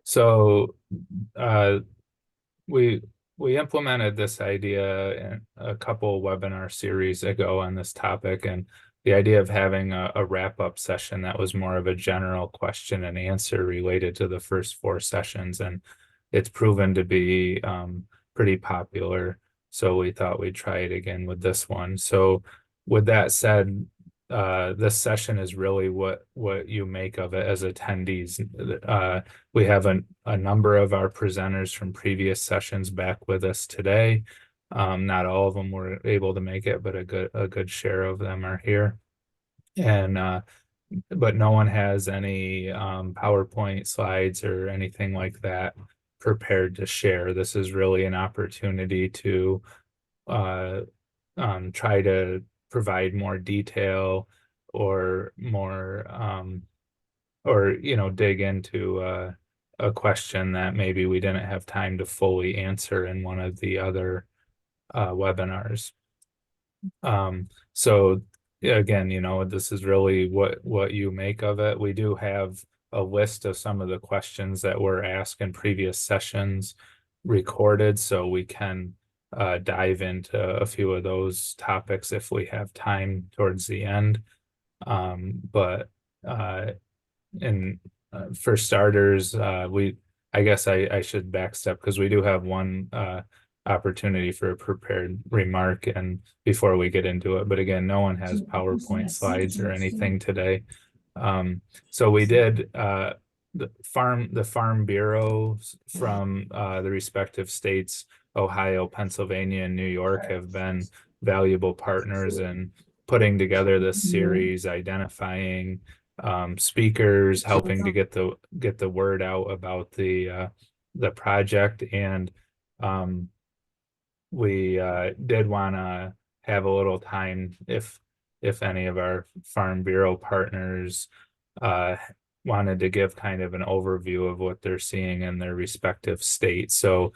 So uh, we we implemented this idea in a couple webinar series ago on this topic, and the idea of having a wrap-up session that was more of a general question and answer related to the first four sessions, and it's proven to be pretty popular. So we thought we'd try it again with this one. So with that said, this session is really what you make of it as attendees. We have a number of our presenters from previous sessions back with us today. Not all of them were able to make it, but a good share of them are here. And but no one has any PowerPoint slides or anything like that prepared to share. This is really an opportunity to uh, try to provide more detail or more or dig into a question that maybe we didn't have time to fully answer in one of the other webinars. So yeah, again, this is really what you make of it. We do have a list of some of the questions that were asked in previous sessions recorded, so we can dive into a few of those topics if we have time towards the end. But and for starters, I guess I should backstep because we do have one opportunity for a prepared remark and before we get into it. But again, no one has PowerPoint slides or anything today. So we did the Farm Bureaus from the respective states, Ohio, Pennsylvania, and New York have been valuable partners in putting together this series, identifying speakers, helping to get the word out about the project, and we did want to have a little time if any of our Farm Bureau partners uh, wanted to give kind of an overview of what they're seeing in their respective states. So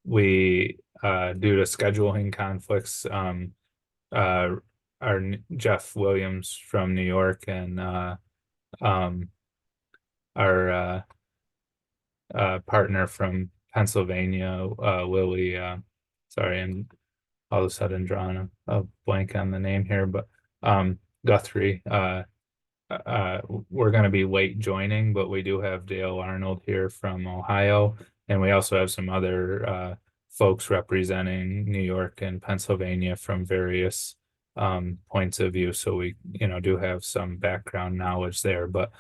we due to scheduling conflicts, uh, our Jeff Williams from New York and um, our partner from Pennsylvania, Lily. Sorry, I'm all of a sudden drawing a blank on the name here, but Guthrie. We're going to be late joining, but we do have Dale Arnold here from Ohio, and we also have some other folks representing New York and Pennsylvania from various points of view. So we, do have some background knowledge there. But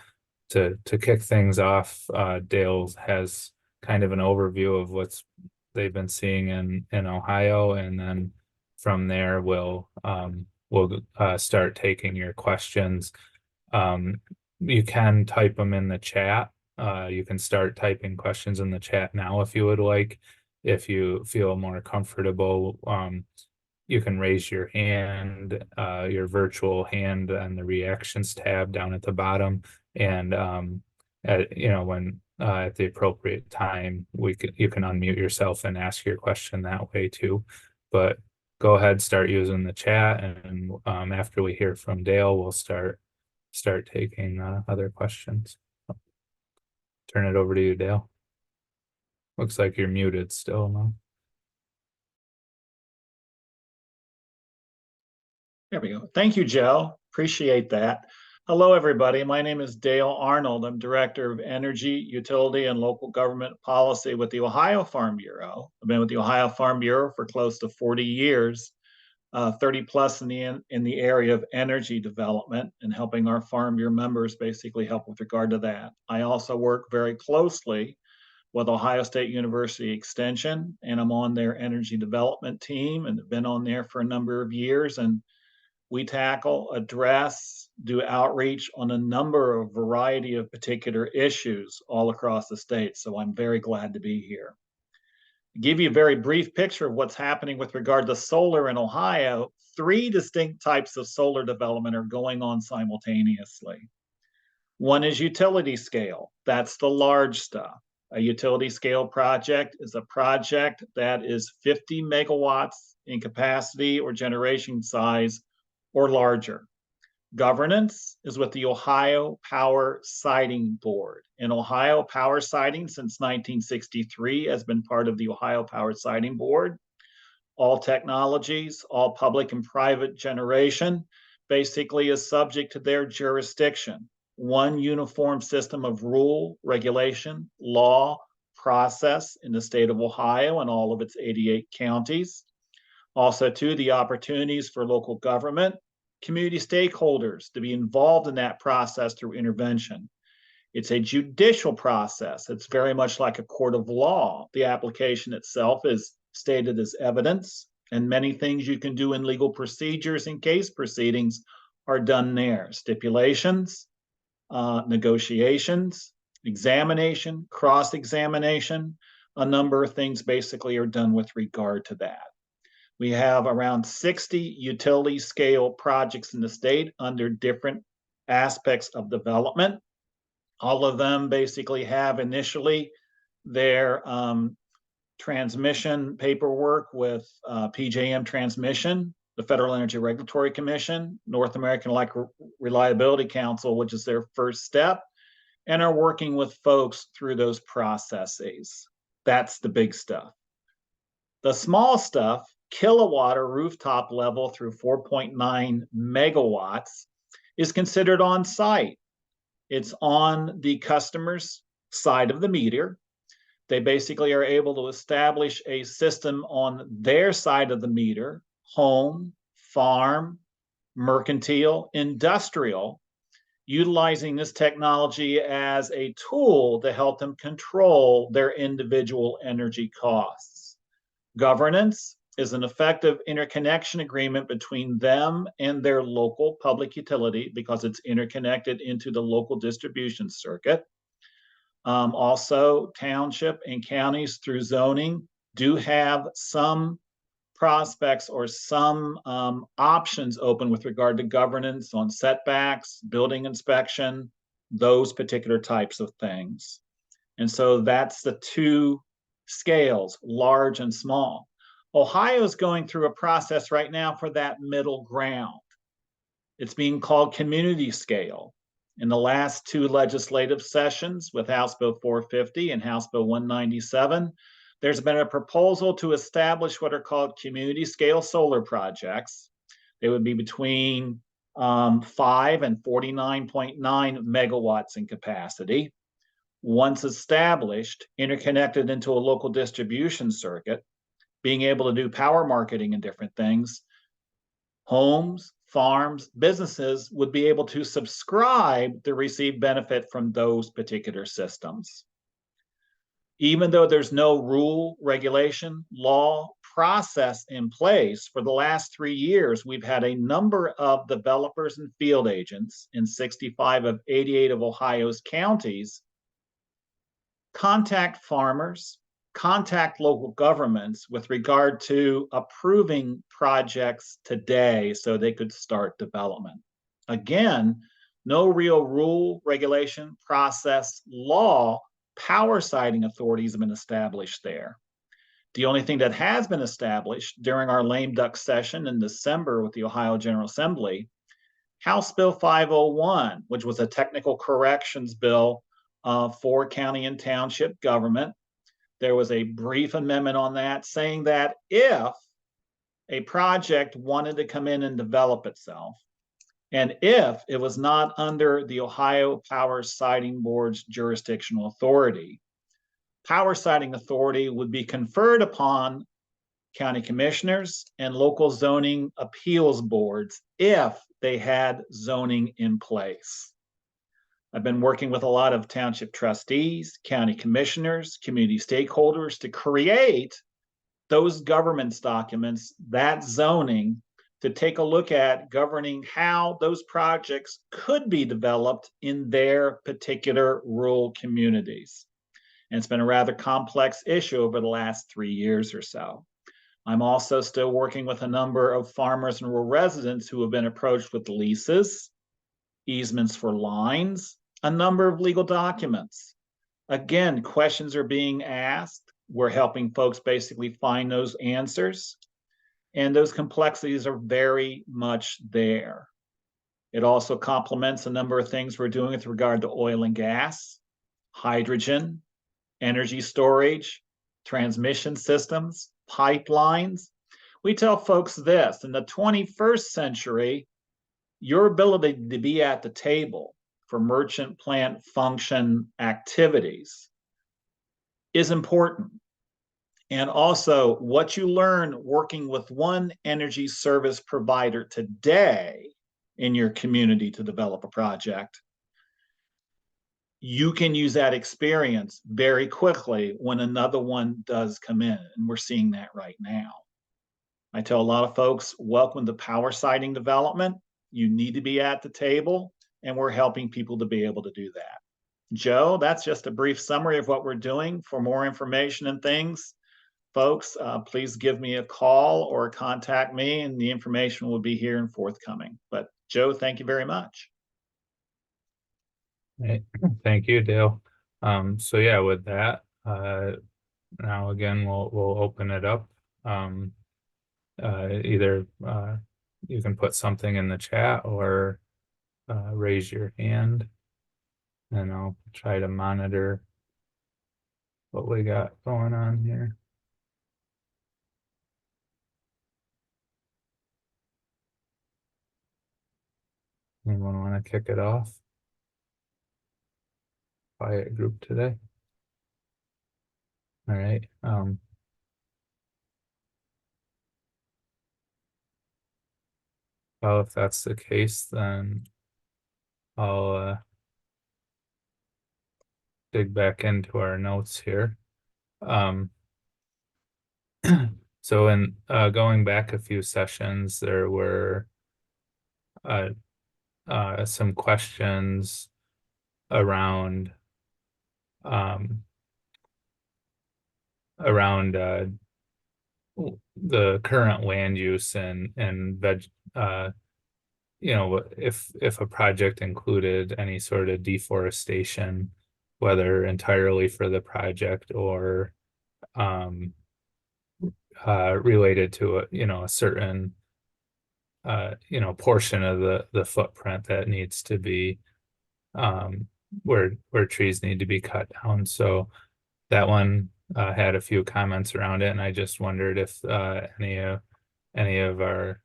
to kick things off, Dale has kind of an overview of what's they've been seeing in Ohio, and then from there we'll start taking your questions. You can type them in the chat. You can start typing questions in the chat now if you would like. If you feel more comfortable, you can raise your hand, your virtual hand on the reactions tab down at the bottom. And when at the appropriate time, you can unmute yourself and ask your question that way too. But go ahead, start using the chat, and after we hear from Dale, we'll start taking other questions. Turn it over to you, Dale. Looks like you're muted still, no? There we go. Thank you, Joe. Appreciate that. Hello, everybody. My name is Dale Arnold. I'm Director of Energy, Utility, and Local Government Policy with the Ohio Farm Bureau. I've been with the Ohio Farm Bureau for close to 40 years, 30 plus in the area of energy development and helping our Farm Bureau members basically help with regard to that. I also work very closely with Ohio State University Extension, and I'm on their energy development team and have been on there for a number of years. And we tackle, address, do outreach on a number of variety of particular issues all across the state. So I'm very glad to be here. To give you a very brief picture of what's happening with regard to solar in Ohio, 3 distinct types of solar development are going on simultaneously. One is utility scale. That's the large stuff. A utility scale project is a project that is 50 megawatts in capacity or generation size or larger. Governance is with the Ohio Power Siting Board. And Ohio Power Siting since 1963 has been part of the Ohio Power Siting Board. All technologies, all public and private generation basically is subject to their jurisdiction. One uniform system of rule, regulation, law, process in the state of Ohio and all of its 88 counties. Also, too, the opportunities for local government, community stakeholders to be involved in that process through intervention. It's a judicial process. It's very much like a court of law. The application itself is stated as evidence, and many things you can do in legal procedures and case proceedings are done there. Stipulations, negotiations, examination, cross-examination, a number of things basically are done with regard to that. We have around 60 utility scale projects in the state under different aspects of development. All of them basically have initially their transmission paperwork with PJM Transmission, the Federal Energy Regulatory Commission, North American Electric Reliability Council, which is their first step, and are working with folks through those processes. That's the big stuff. The small stuff, kilowatt or rooftop level through 4.9 megawatts, is considered on site. It's on the customer's side of the meter. They basically are able to establish a system on their side of the meter, home, farm, mercantile, industrial, utilizing this technology as a tool to help them control their individual energy costs. Governance is an effective interconnection agreement between them and their local public utility because it's interconnected into the local distribution circuit. Also, township and counties through zoning do have some prospects or some options open with regard to governance on setbacks, building inspection, those particular types of things. And so that's the two scales, large and small. Ohio is going through a process right now for that middle ground. It's being called community scale. In the last two legislative sessions with House Bill 450 and House Bill 197, there's been a proposal to establish what are called community scale solar projects. They would be between 5 and 49.9 megawatts in capacity. Once established, interconnected into a local distribution circuit, being able to do power marketing and different things, homes, farms, businesses would be able to subscribe to receive benefit from those particular systems. Even though there's no rule, regulation, law, process in place, for the last 3 years, we've had a number of developers and field agents in 65 of 88 of Ohio's counties contact farmers, contact local governments with regard to approving projects today so they could start development. Again, no real rule, regulation, process, law, power siting authorities have been established there. The only thing that has been established during our lame duck session in December with the Ohio General Assembly, House Bill 501, which was a technical corrections bill for county and township government. There was a brief amendment on that saying that if a project wanted to come in and develop itself, and if it was not under the Ohio Power Siting Board's jurisdictional authority, power siting authority would be conferred upon county commissioners and local zoning appeals boards if they had zoning in place. I've been working with a lot of township trustees, county commissioners, community stakeholders to create those governance documents, that zoning, to take a look at governing how those projects could be developed in their particular rural communities. And it's been a rather complex issue over the last 3 years or so. I'm also still working with a number of farmers and rural residents who have been approached with leases, easements for lines, a number of legal documents. Again, questions are being asked. We're helping folks basically find those answers. And those complexities are very much there. It also complements a number of things we're doing with regard to oil and gas, hydrogen, energy storage, transmission systems, pipelines. We tell folks this: in the 21st century, your ability to be at the table for merchant plant function activities is important. And also, what you learn working with one energy service provider today in your community to develop a project, you can use that experience very quickly when another one does come in. And we're seeing that right now. I tell a lot of folks, welcome to power siting development. You need to be at the table, and we're helping people to be able to do that. Joe, that's just a brief summary of what we're doing. For more information and things, folks, please give me a call or contact me, and the information will be here and forthcoming. But Joe, thank you very much. Right. Thank you, Dale. So yeah, with that, now again, we'll open it up. Either you can put something in the chat or raise your hand, and I'll try to monitor what we got going on here. Anyone want to kick it off? Quiet group today. All right. Well, if that's the case, then I'll dig back into our notes here. So in going back a few sessions, there were some questions around the current land use and you know, if a project included any sort of deforestation, whether entirely for the project or related to a, you know, a certain you know, portion of the footprint that needs to be where trees need to be cut down. So that one had a few comments around it, and I just wondered if any of our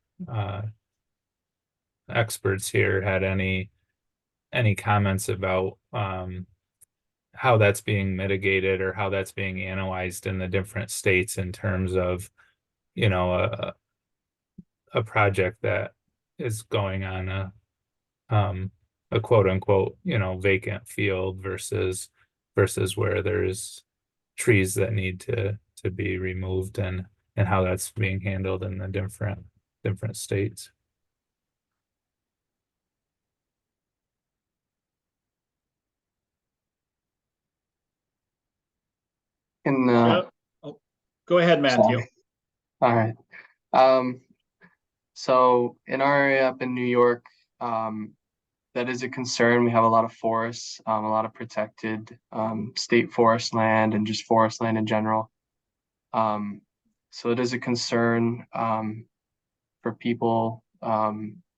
experts here had any comments about how that's being mitigated or how that's being analyzed in the different states in terms of, you know, a project that is going on a quote unquote, you know, vacant field versus where there's trees that need to be removed, and how that's being handled in the different states. Go ahead, Matthew. Sorry. All right. So in our area up in New York, that is a concern. We have a lot of forests, a lot of protected state forest land and just forest land in general. So it is a concern for people,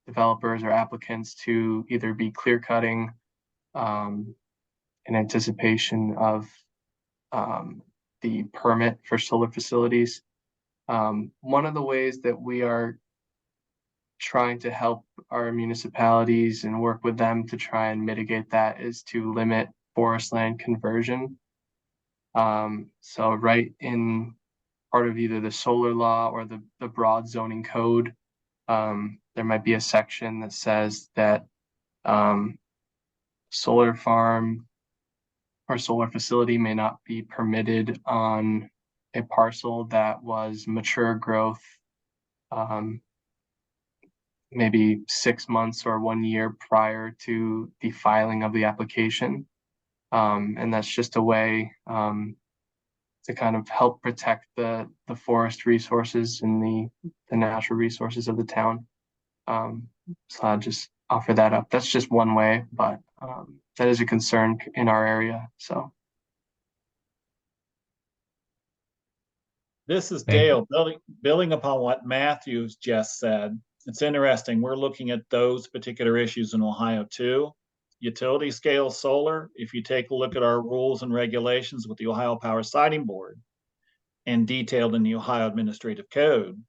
developers or applicants to either be clear cutting in anticipation of the permit for solar facilities. One of the ways that we are trying to help our municipalities and work with them to try and mitigate that is to limit forest land conversion. So right in part of either the solar law or the broad zoning code, there might be a section that says that solar farm or solar facility may not be permitted on a parcel that was mature growth, maybe 6 months or 1 year prior to the filing of the application. And that's just a way to kind of help protect the forest resources and the natural resources of the town. So I'll just offer that up. That's just one way, but that is a concern in our area. So this is Dale, building upon what Matthew's just said. It's interesting. We're looking at those particular issues in Ohio too. Utility scale solar, if you take a look at our rules and regulations with the Ohio Power Siting Board and detailed in the Ohio Administrative Code,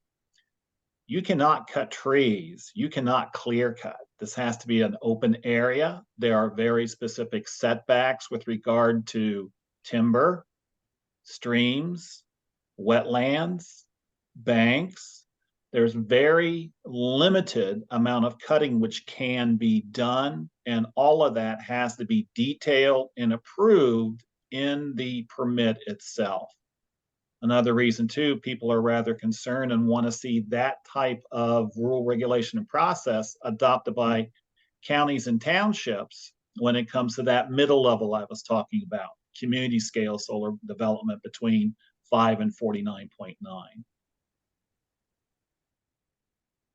you cannot cut trees. You cannot clear cut. This has to be an open area. There are very specific setbacks with regard to timber, streams, wetlands, banks. There's very limited amount of cutting which can be done, and all of that has to be detailed and approved in the permit itself. Another reason too, people are rather concerned and want to see that type of rule, regulation, and process adopted by counties and townships when it comes to that middle level I was talking about, community scale solar development between 5 and 49.9.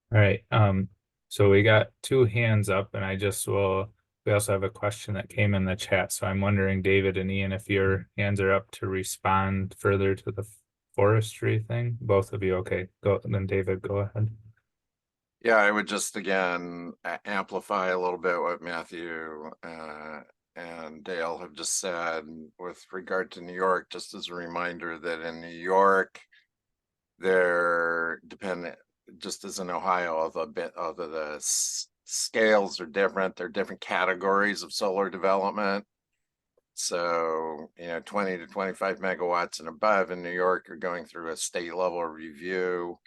All right. So we got two hands up, and we also have a question that came in the chat. So I'm wondering, David and Ian, if your hands are up to respond further to the forestry thing. Both of you, okay. Go then, David, go ahead. Yeah, I would just again amplify a little bit what Matthew and Dale have just said with regard to New York, just as a reminder that in New York, they're dependent, just as in Ohio, although the scales are different, they're different categories of solar development. So, 20 to 25 megawatts and above in New York are going through a state level review.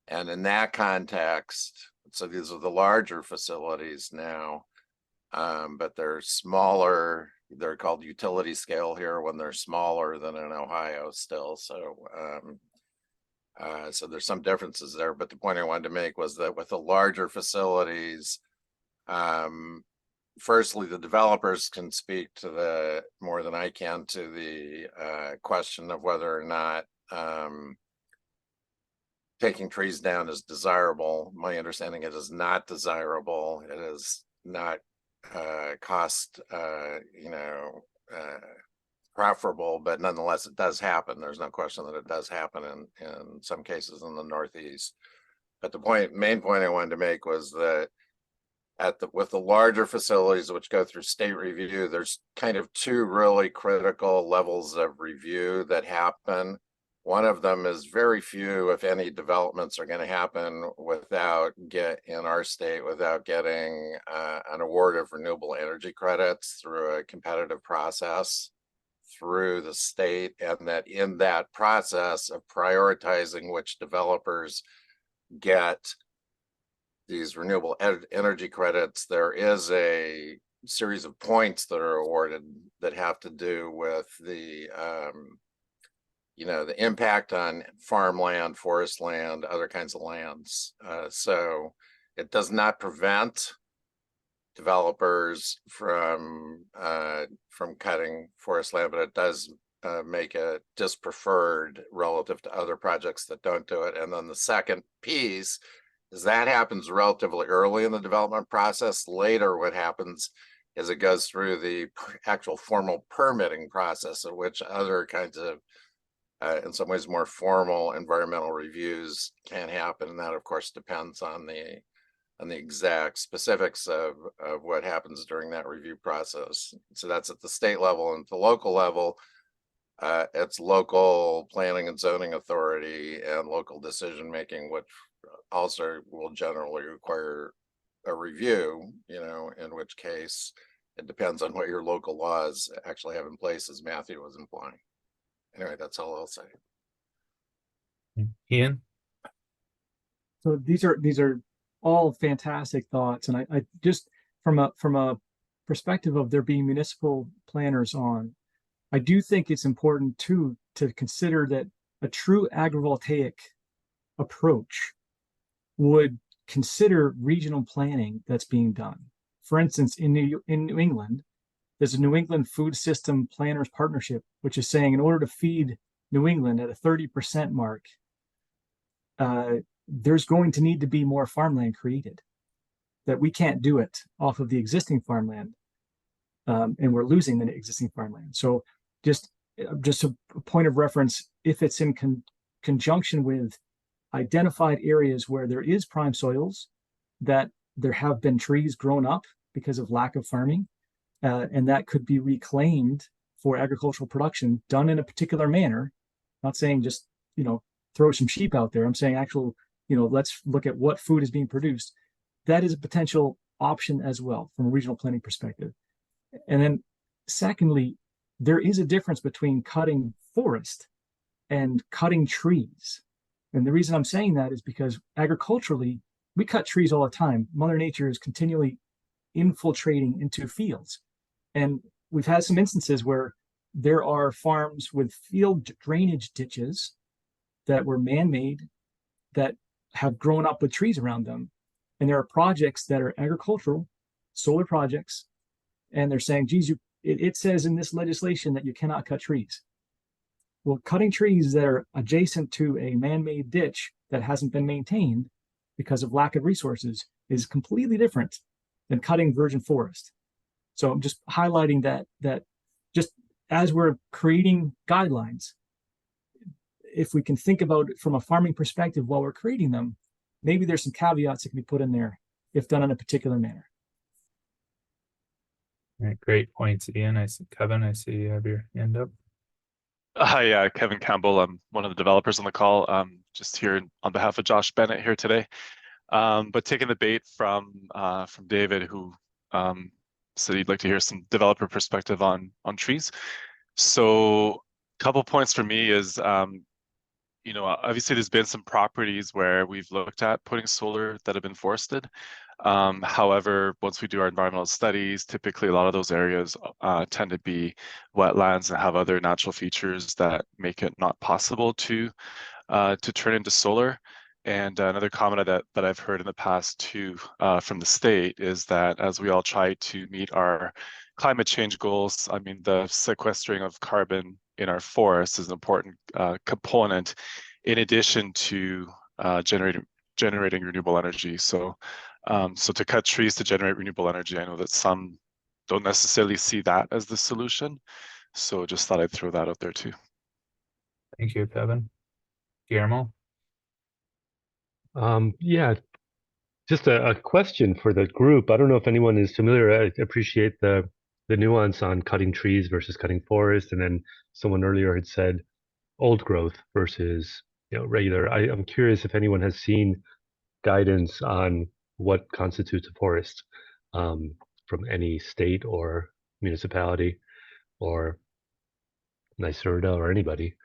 And in that context, so these are the larger facilities now, but they're smaller. They're called utility scale here when they're smaller than in Ohio still. So, so there's some differences there. But the point I wanted to make was that with the larger facilities, firstly, the developers can speak to the more than I can to the question of whether or not taking trees down is desirable. My understanding, it is not desirable. It is not cost, preferable, but nonetheless, it does happen. There's no question that it does happen in some cases in the Northeast. But the main point I wanted to make was that with the larger facilities which go through state review, there's kind of two really critical levels of review that happen. One of them is very few, if any, developments are going to happen in our state without getting an award of renewable energy credits through a competitive process through the state, and that in that process of prioritizing which developers get these renewable energy credits, there is a series of points that are awarded that have to do with the the impact on farmland, forest land, other kinds of lands. So it does not prevent developers from cutting forest land, but it does make it dispreferred relative to other projects that don't do it. And then the second piece is that happens relatively early in the development process. Later, what happens is it goes through the actual formal permitting process, in which other kinds of in some ways more formal environmental reviews can happen, and that of course depends on the exact specifics of what happens during that review process. So that's at the state level. And at the local level, it's local planning and zoning authority and local decision making, which also will generally require a review, in which case it depends on what your local laws actually have in place, as Matthew was implying. Anyway, that's all I'll say. Ian? So these are all fantastic thoughts, and I just from a perspective of there being municipal planners on, I do think it's important to consider that a true agrivoltaic approach would consider regional planning that's being done. For instance, in New England, there's a New England Food System Planners Partnership, which is saying in order to feed New England at a 30% mark, there's going to need to be more farmland created, that we can't do it off of the existing farmland, and we're losing the existing farmland. So just a point of reference, if it's in conjunction with identified areas where there is prime soils, that there have been trees grown up because of lack of farming, and that could be reclaimed for agricultural production done in a particular manner. Not saying just, throw some sheep out there. I'm saying actual, let's look at what food is being produced. That is a potential option as well from a regional planning perspective. And then secondly, there is a difference between cutting forest and cutting trees. And the reason I'm saying that is because agriculturally, we cut trees all the time. Mother Nature is continually infiltrating into fields. And we've had some instances where there are farms with field drainage ditches that were man-made that have grown up with trees around them. And there are projects that are agricultural, solar projects, and they're saying, geez, it says in this legislation that you cannot cut trees. Well, cutting trees that are adjacent to a man-made ditch that hasn't been maintained because of lack of resources is completely different than cutting virgin forest. So I'm just highlighting that just as we're creating guidelines, if we can think about it from a farming perspective while we're creating them, maybe there's some caveats that can be put in there if done in a particular manner. All right, great points, Ian. Kevin, I see you have your hand up. Hi, Kevin Campbell. I'm one of the developers on the call. Just here on behalf of Josh Bennett here today. But taking the bait from David, who said he'd like to hear some developer perspective on trees. So a couple points for me is, obviously there's been some properties where we've looked at putting solar that have been forested. However, once we do our environmental studies, typically a lot of those areas tend to be wetlands and have other natural features that make it not possible to turn into solar. And another comment that I've heard in the past too from the state is that as we all try to meet our climate change goals, I mean, the sequestering of carbon in our forests is an important component in addition to generating renewable energy. So to cut trees to generate renewable energy, I know that some don't necessarily see that as the solution. So just thought I'd throw that out there too. Thank you, Kevin. Guillermo? Yeah, just a question for the group. I don't know if anyone is familiar. I appreciate the nuance on cutting trees versus cutting forest. And then someone earlier had said old growth versus regular. I'm curious if anyone has seen guidance on what constitutes a forest from any state or municipality or NYSERDA or anybody.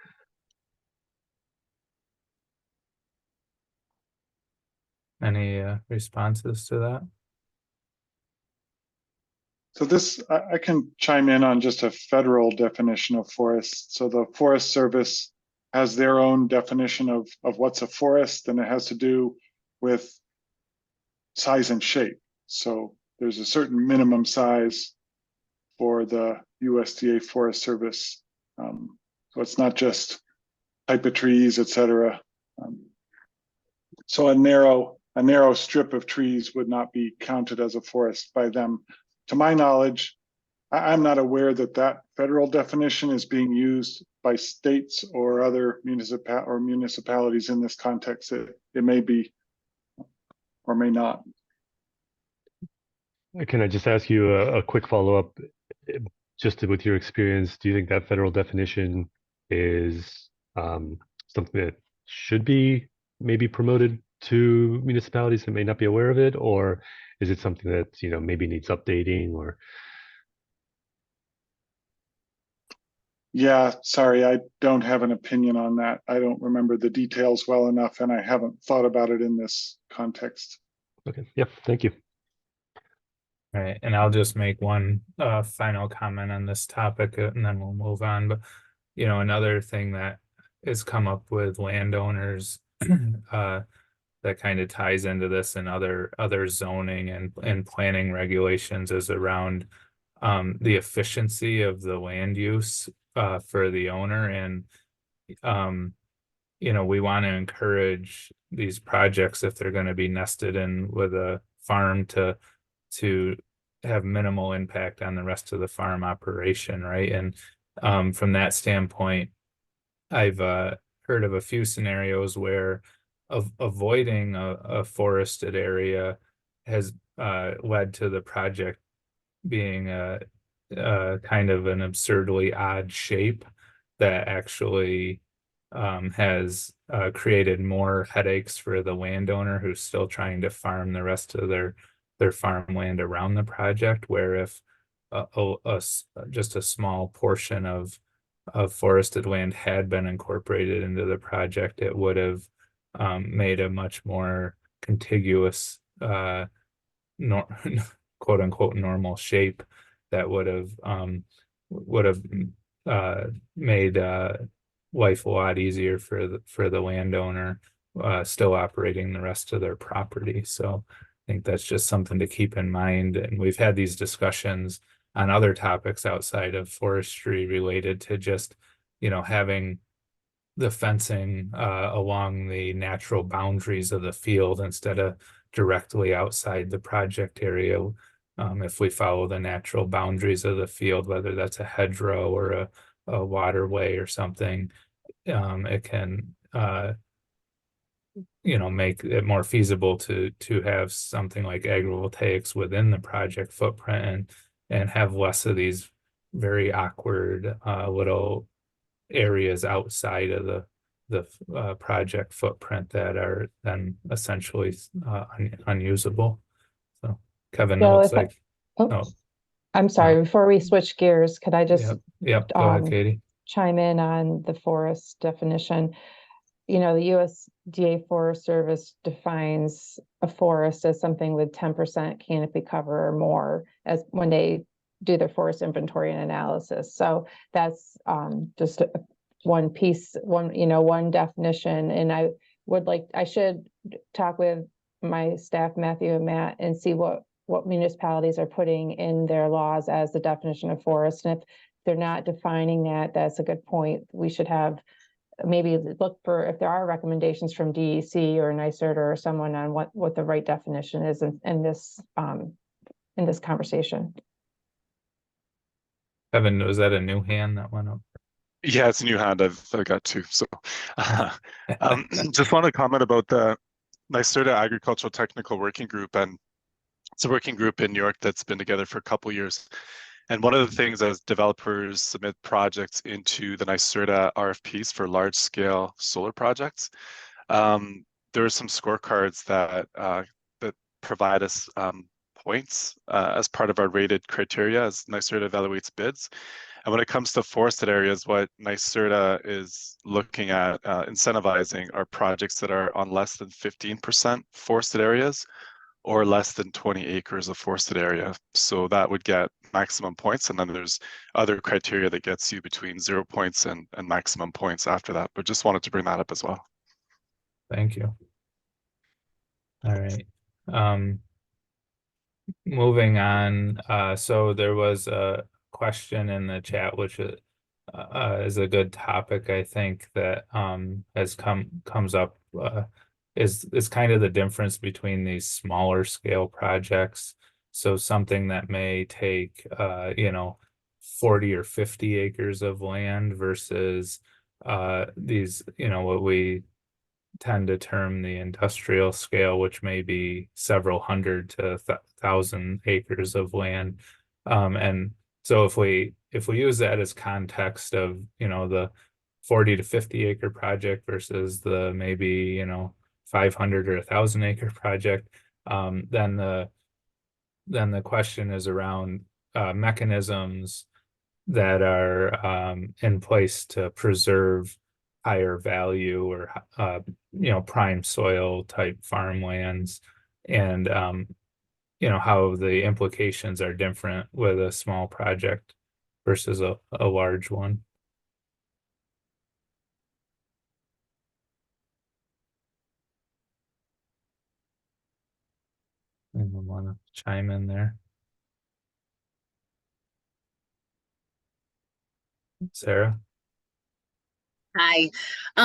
Any responses to that? So I can chime in on just a federal definition of forest. So the Forest Service has their own definition of what's a forest, and it has to do with size and shape. So there's a certain minimum size for the USDA Forest Service. So it's not just type of trees, et cetera. So a narrow strip of trees would not be counted as a forest by them. To my knowledge, I'm not aware that federal definition is being used by states or other municipalities in this context. It may be or may not. Can I just ask you a quick follow-up? Just with your experience, do you think that federal definition is something that should be maybe promoted to municipalities that may not be aware of it, or is it something that maybe needs updating? Or yeah, sorry, I don't have an opinion on that. I don't remember the details well enough, and I haven't thought about it in this context. Okay, yep, thank you. All right, and I'll just make one final comment on this topic, and then we'll move on. But another thing that has come up with landowners that kind of ties into this and other zoning and planning regulations is around the efficiency of the land use for the owner. And we want to encourage these projects, if they're going to be nested in with a farm, to have minimal impact on the rest of the farm operation, right? And from that standpoint, I've heard of a few scenarios where avoiding a forested area has led to the project being a kind of an absurdly odd shape that actually has created more headaches for the landowner who's still trying to farm the rest of their farmland around the project. Where if just a small portion of forested land had been incorporated into the project, it would have made a much more contiguous nor quote unquote normal shape that would have made life a lot easier for the landowner still operating the rest of their property. So I think that's just something to keep in mind. And we've had these discussions on other topics outside of forestry related to just, having the fencing along the natural boundaries of the field instead of directly outside the project area. If we follow the natural boundaries of the field, whether that's a hedgerow or a waterway or something, it can make it more feasible to have something like agrivoltaics within the project footprint and have less of these very awkward little areas outside of the project footprint that are then essentially unusable. So Kevin, it Bill, looks if I- like, Oh, I'm sorry, before we switch gears, could I just yep, go ahead, Katie. chime in on the forest definition? The USDA Forest Service defines a forest as something with 10% canopy cover or more as when they do their forest inventory and analysis. So that's just one piece, one definition. And I should talk with my staff, Matthew and Matt, and see what municipalities are putting in their laws as the definition of forest. And if they're not defining that, that's a good point. We should have maybe look for if there are recommendations from DEC or NYSERDA or someone on what the right definition is in this conversation. Kevin, was that a new hand that went up? Yeah, it's a new hand. I've got two. So just want to comment about the NYSERDA Agricultural Technical Working Group. And it's a working group in New York that's been together for a couple of years. And one of the things as developers submit projects into the NYSERDA RFPs for large scale solar projects, there are some scorecards that provide us points as part of our rated criteria as NYSERDA evaluates bids. And when it comes to forested areas, what NYSERDA is looking at incentivizing are projects that are on less than 15% forested areas or less than 20 acres of forested area. So that would get maximum points. And then there's other criteria that gets you between 0 points and maximum points after that. But just wanted to bring that up as well. Thank you. All right. Moving on. So there was a question in the chat, which is a good topic, I think, that comes up is kind of the difference between these smaller scale projects. So something that may take 40 or 50 acres of land versus these, what we tend to term the industrial scale, which may be several hundred to 1,000 acres of land. And so if we use that as context of, the 40 to 50 acre project versus the maybe, 500 or 1,000 acre project, then the question is around mechanisms that are in place to preserve higher value or prime soil type farmlands, and how the implications are different with a small project versus a large one. Anyone want to chime in there? Sarah? Hi.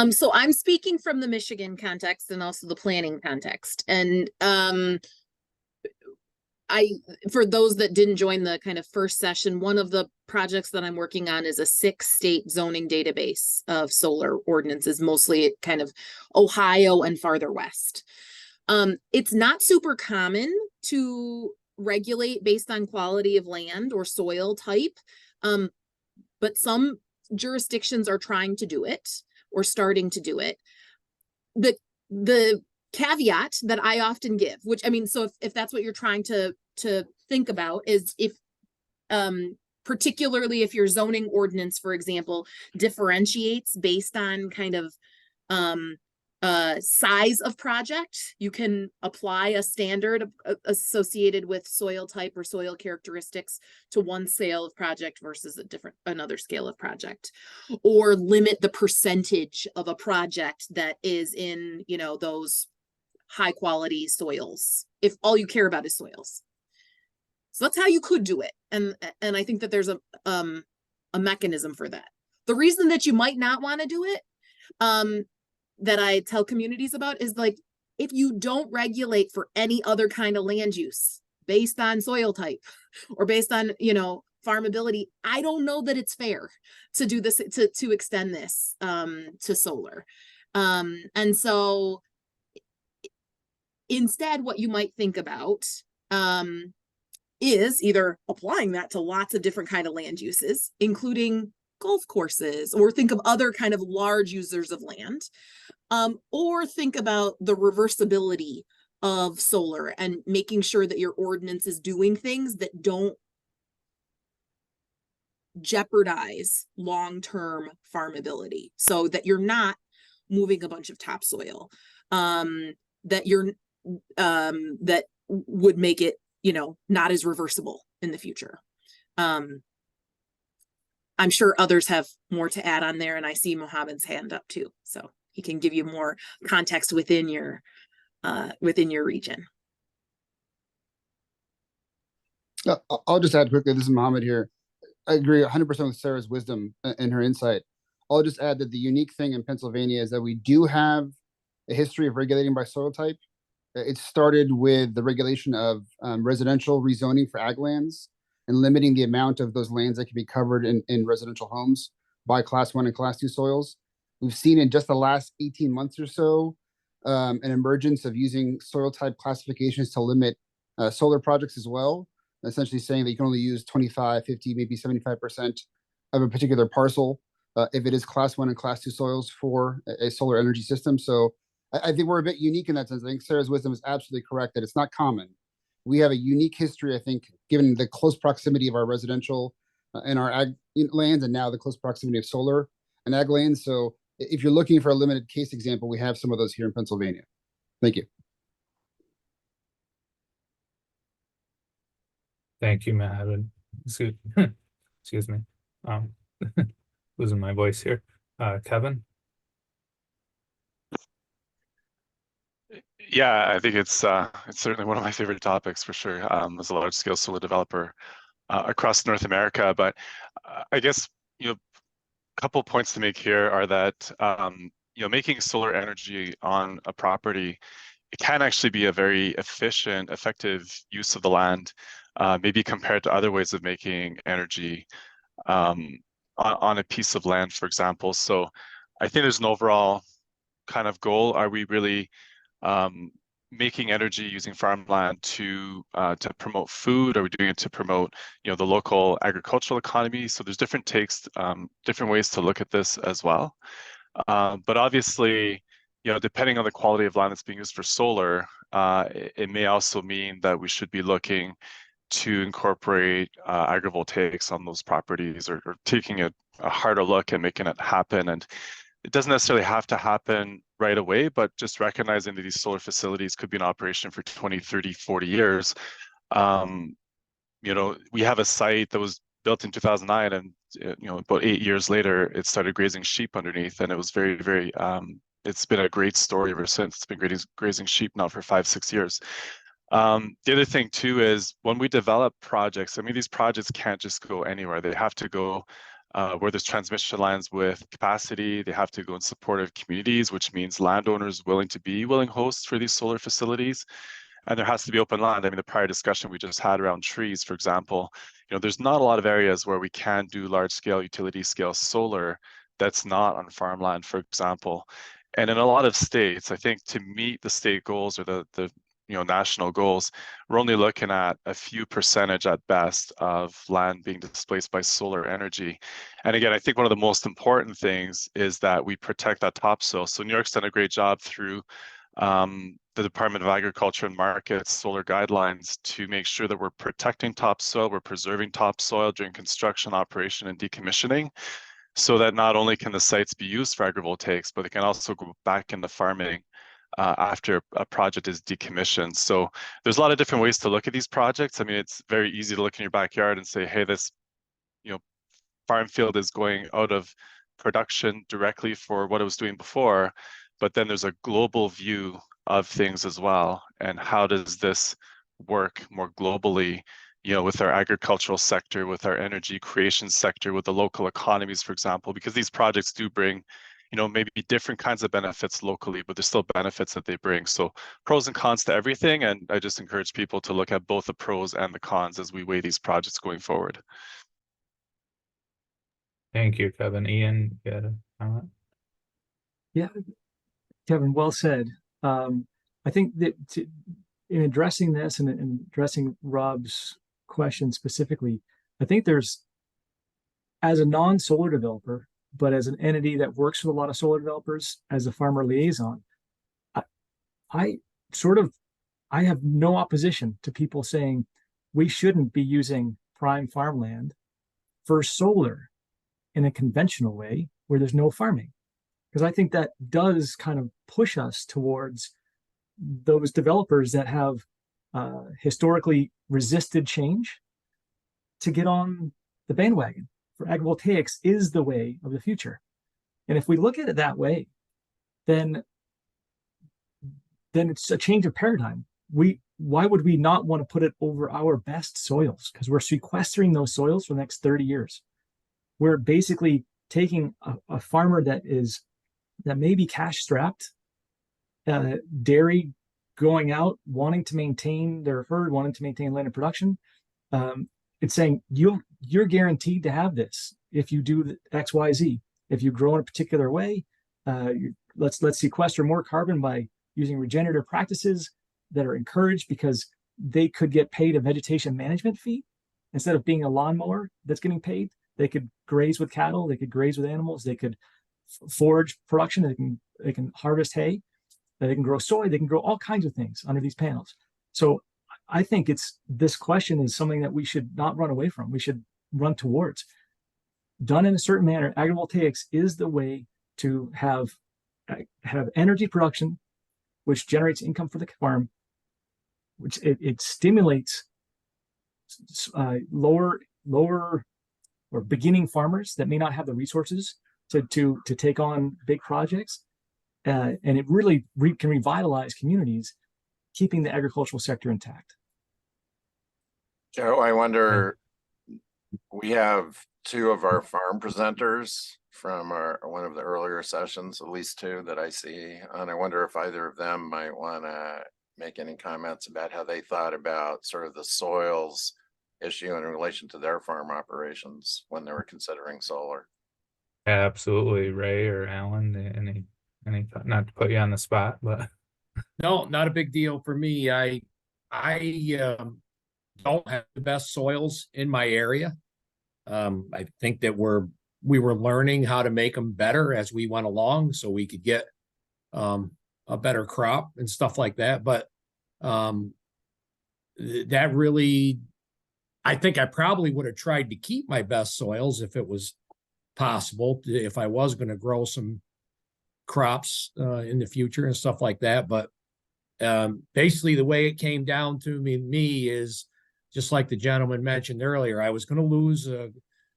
So I'm speaking from the Michigan context and also the planning context. And for those that didn't join the kind of first session, one of the projects that I'm working on is a 6-state zoning database of solar ordinances, mostly kind of Ohio and farther west. It's not super common to regulate based on quality of land or soil type. But some jurisdictions are trying to do it or starting to do it. The caveat that I often give, which I mean, so if that's what you're trying to think about, is if particularly if your zoning ordinance, for example, differentiates based on kind of size of project, you can apply a standard associated with soil type or soil characteristics to one scale of project versus another scale of project, or limit the percentage of a project that is in, you know, those high quality soils, if all you care about is soils. So that's how you could do it. And I think that there's a mechanism for that. The reason that you might not want to do it, that I tell communities about, is like, if you don't regulate for any other kind of land use based on soil type or based on, you know, farmability, I don't know that it's fair to do this, to extend this to solar. And so instead, what you might think about is either applying that to lots of different kind of land uses, including golf courses, or think of other kind of large users of land, or think about the reversibility of solar and making sure that your ordinance is doing things that don't jeopardize long-term farmability, so that you're not moving a bunch of topsoil, that you're that would make it, you know, not as reversible in the future. I'm sure others have more to add on there, and I see Mohammed's hand up too, so he can give you more context within your region. I'll just add quickly. This is Mohammed here. I agree 100% with Sarah's wisdom and her insight. I'll just add that the unique thing in Pennsylvania is that we do have a history of regulating by soil type. It started with the regulation of residential rezoning for ag lands and limiting the amount of those lands that can be covered in residential homes by class 1 and class 2 soils. We've seen in just the last 18 months or so an emergence of using soil type classifications to limit solar projects as well, essentially saying that you can only use 25, 50, maybe 75% of a particular parcel if it is class 1 and class 2 soils for a solar energy system. So I think we're a bit unique in that sense. I think Sarah's wisdom is absolutely correct that it's not common. We have a unique history, I think, given the close proximity of our residential and our ag lands, and now the close proximity of solar and ag lands. So if you're looking for a limited case example, we have some of those here in Pennsylvania. Thank you. Thank you, Mohammed. Excuse me. Losing my voice here. Kevin? Yeah, I think it's certainly one of my favorite topics for sure, as a large scale solar developer across North America. But I guess, you know, a couple points to make here are that, you know, making solar energy on a property, it can actually be a very efficient, effective use of the land, maybe compared to other ways of making energy on a piece of land, for example. So I think there's an overall kind of goal. Are we really making energy using farmland to promote food? Are we doing it to promote, you know, the local agricultural economy? So there's different takes, different ways to look at this as well. But obviously, you know, depending on the quality of land that's being used for solar, it may also mean that we should be looking to incorporate agrivoltaics on those properties, or taking a harder look and making it happen. And it doesn't necessarily have to happen right away, but just recognizing that these solar facilities could be in operation for 20, 30, 40 years. You know, we have a site that was built in 2009, and you know, about 8 years later, it started grazing sheep underneath, and it was very, very, it's been a great story ever since. It's been grazing sheep now for 5, 6 years. The other thing too is when we develop projects, I mean, these projects can't just go anywhere. They have to go where there's transmission lines with capacity. They have to go in supportive communities, which means landowners willing to be willing hosts for these solar facilities. and there has to be open land. I mean, the prior discussion we just had around trees, for example, there's not a lot of areas where we can do large scale utility scale solar that's not on farmland, for example. And in a lot of states, I think to meet the state goals or the national goals, we're only looking at a few percentage at best of land being displaced by solar energy. And again, I think one of the most important things is that we protect that topsoil. So New York's done a great job through the Department of Agriculture and Markets solar guidelines to make sure that we're protecting topsoil, we're preserving topsoil during construction, operation, and decommissioning, so that not only can the sites be used for agrivoltaics, but they can also go back into farming after a project is decommissioned. So there's a lot of different ways to look at these projects. I mean, it's very easy to look in your backyard and say, hey, this farm field is going out of production directly for what it was doing before. But then there's a global view of things as well. And how does this work more globally, with our agricultural sector, with our energy creation sector, with the local economies, for example, because these projects do bring, maybe different kinds of benefits locally, but there's still benefits that they bring. So pros and cons to everything. And I just encourage people to look at both the pros and the cons as we weigh these projects going forward. Thank you, Kevin. Ian, you had a comment? Yeah, Kevin, well said. I think that in addressing this and addressing Rob's question specifically, I think there's, as a non-solar developer, but as an entity that works with a lot of solar developers as a farmer liaison, I have no opposition to people saying we shouldn't be using prime farmland for solar in a conventional way where there's no farming. Because I think that does kind of push us towards those developers that have historically resisted change to get on the bandwagon. For agrivoltaics is the way of the future. And if we look at it that way, then it's a change of paradigm. Why would we not want to put it over our best soils? Because we're sequestering those soils for the next 30 years. We're basically taking a farmer that may be cash strapped, dairy going out, wanting to maintain their herd, wanting to maintain land and production. It's saying you're guaranteed to have this if you do X, Y, Z. If you grow in a particular way, let's sequester more carbon by using regenerative practices that are encouraged, because they could get paid a vegetation management fee instead of being a lawnmower that's getting paid. They could graze with cattle, they could graze with animals, they could forage production, they can harvest hay, they can grow soy, they can grow all kinds of things under these panels. So I think this question is something that we should not run away from. We should run towards. Done in a certain manner, agrivoltaics is the way to have energy production, which generates income for the farm, which it stimulates lower or beginning farmers that may not have the resources to take on big projects, and it really can revitalize communities, keeping the agricultural sector intact. Joe, I wonder, we have two of our farm presenters from one of the earlier sessions, at least two that I see, and I wonder if either of them might want to make any comments about how they thought about sort of the soils issue in relation to their farm operations when they were considering solar. Absolutely, Ray or Alan, any not to put you on the spot, but no, not a big deal for me. I don't have the best soils in my area. I think that we were learning how to make them better as we went along, so we could get a better crop and stuff like that. But that really, I think I probably would have tried to keep my best soils if it was possible, if I was going to grow some crops in the future and stuff like that. But basically the way it came down to me is just like the gentleman mentioned earlier. I was going to lose a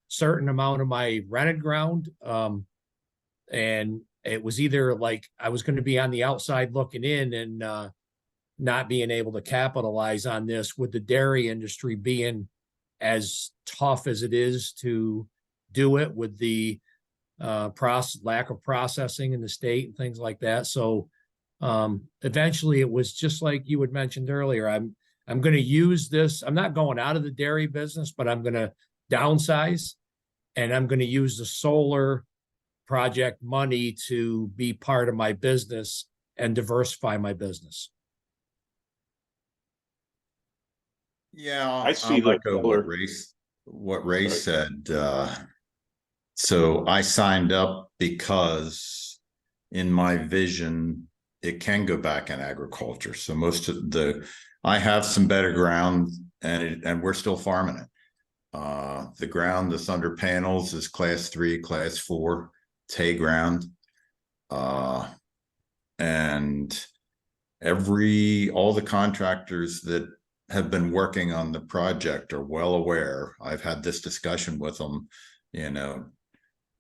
certain amount of my rented ground, and it was either like I was going to be on the outside looking in and not being able to capitalize on this, with the dairy industry being as tough as it is to do it, with the lack of processing in the state and things like that. So Eventually it was just like you had mentioned earlier, I'm going to use this. I'm not going out of the dairy business, but I'm going to downsize, and I'm going to use the solar project money to be part of my business and diversify my business. Yeah, I see I'll the echo solar- what Ray Sorry. said. So I signed up because in my vision, it can go back in agriculture. So most of I have some better ground, and we're still farming it. The ground that's under panels is class 3, class 4, it's hay ground. And all the contractors that have been working on the project are well aware. I've had this discussion with them,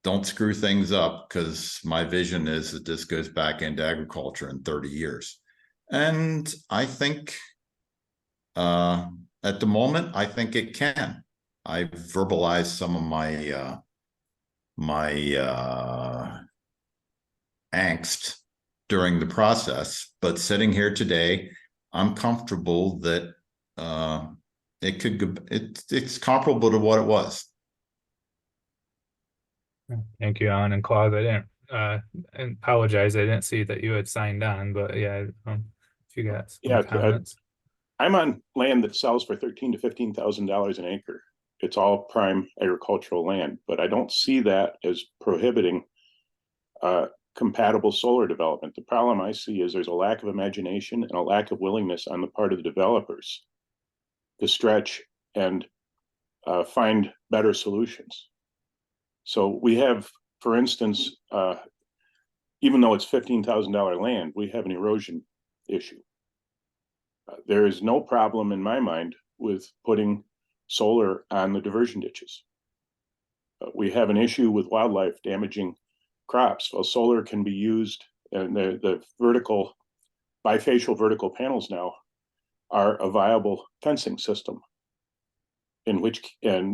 don't screw things up, because my vision is that this goes back into agriculture in 30 years. And I think at the moment, I think it can. I've verbalized some of my angst during the process, but sitting here today, I'm comfortable that it could go, it's comparable to what it was. Thank you, Alan and Claude. I didn't apologize. I didn't see that you had signed on, but yeah, if you got some comments. I'm on land that sells for $13,000 to $15,000 an acre. It's all prime agricultural land, but I don't see that as prohibiting compatible solar development. The problem I see is there's a lack of imagination and a lack of willingness on the part of the developers to stretch and find better solutions. So we have, for instance, even though it's $15,000 land, we have an erosion issue. There is no problem in my mind with putting solar on the diversion ditches. We have an issue with wildlife damaging crops. Well, solar can be used, and the bifacial vertical panels now are a viable fencing system. And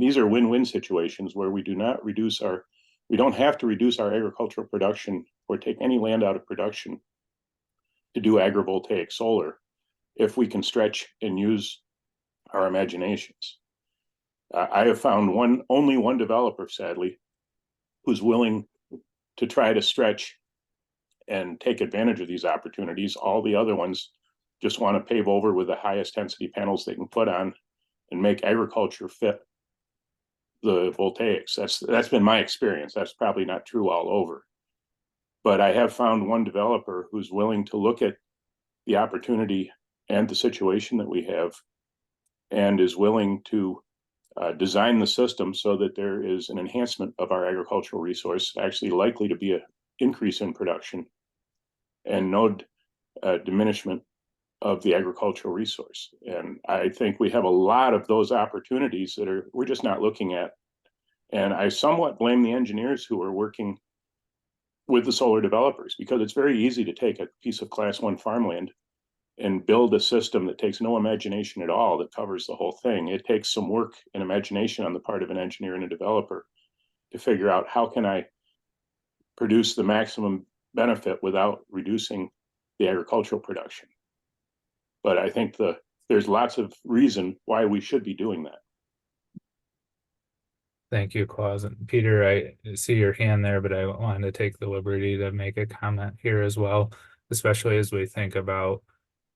these are win-win situations where we don't have to reduce our agricultural production or take any land out of production to do agrivoltaic solar if we can stretch and use our imaginations. I have found only one developer, sadly, who's willing to try to stretch and take advantage of these opportunities. All the other ones just want to pave over with the highest density panels they can put on and make agriculture fit the voltaics. That's been my experience. That's probably not true all over. But I have found one developer who's willing to look at the opportunity and the situation that we have, and is willing to design the system so that there is an enhancement of our agricultural resource, actually likely to be an increase in production and no diminishment of the agricultural resource. And I think we have a lot of those opportunities that we're just not looking at. And I somewhat blame the engineers who are working with the solar developers, because it's very easy to take a piece of class 1 farmland and build a system that takes no imagination at all, that covers the whole thing. It takes some work and imagination on the part of an engineer and a developer to figure out, how can I produce the maximum benefit without reducing the agricultural production? But I think there's lots of reason why we should be doing that. Thank you, Claus. And Peter, I see your hand there, but I wanted to take the liberty to make a comment here as well, especially as we think about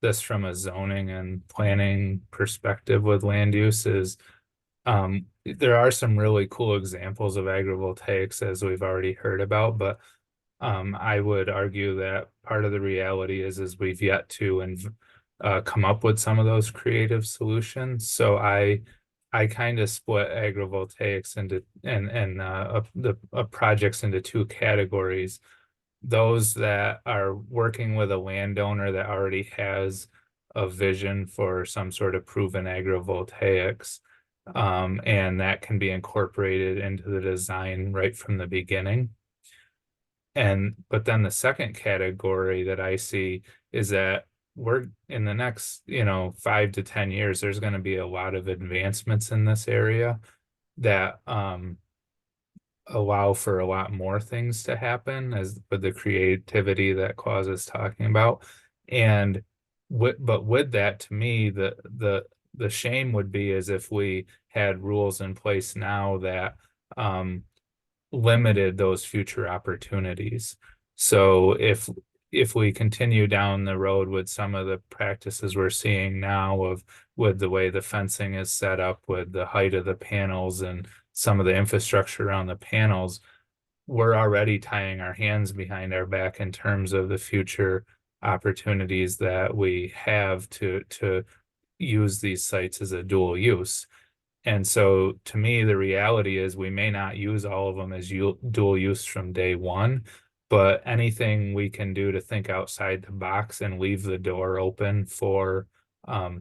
this from a zoning and planning perspective with land uses. There are some really cool examples of agrivoltaics, as we've already heard about, but I would argue that part of the reality is we've yet to come up with some of those creative solutions. So I kind of split agrivoltaics into the projects into two categories. Those that are working with a landowner that already has a vision for some sort of proven agrivoltaics, and that can be incorporated into the design right from the beginning. But then the second category that I see is that we're in the next 5 to 10 years, there's going to be a lot of advancements in this area that allow for a lot more things to happen as with the creativity that Claus is talking about. And but with that, to me, the shame would be as if we had rules in place now that limited those future opportunities. So if we continue down the road with some of the practices we're seeing now of with the way the fencing is set up, with the height of the panels and some of the infrastructure around the panels, we're already tying our hands behind our back in terms of the future opportunities that we have to use these sites as a dual use. And so to me, the reality is we may not use all of them as dual use from day one, but anything we can do to think outside the box and leave the door open for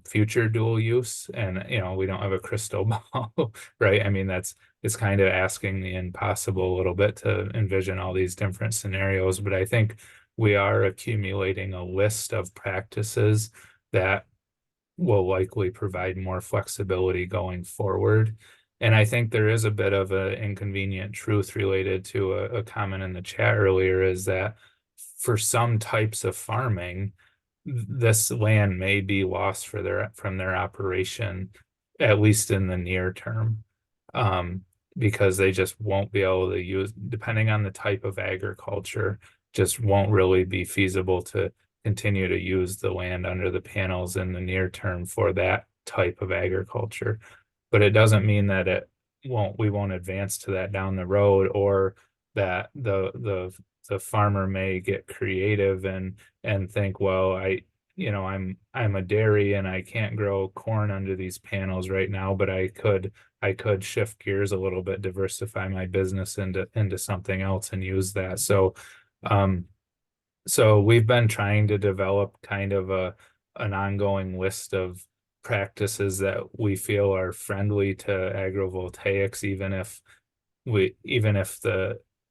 future dual use. And, you know, we don't have a crystal ball, right? I mean, it's kind of asking the impossible a little bit to envision all these different scenarios, but I think we are accumulating a list of practices that will likely provide more flexibility going forward. And I think there is a bit of an inconvenient truth related to a comment in the chat earlier, is that for some types of farming, this land may be lost from their operation, at least in the near term, because they just won't be able to use, depending on the type of agriculture, just won't really be feasible to continue to use the land under the panels in the near term for that type of agriculture. But it doesn't mean that we won't advance to that down the road, or that the farmer may get creative and think, well, I'm a dairy and I can't grow corn under these panels right now, but I could shift gears a little bit, diversify my business into something else and use that. So we've been trying to develop kind of an ongoing list of practices that we feel are friendly to agrivoltaics, even if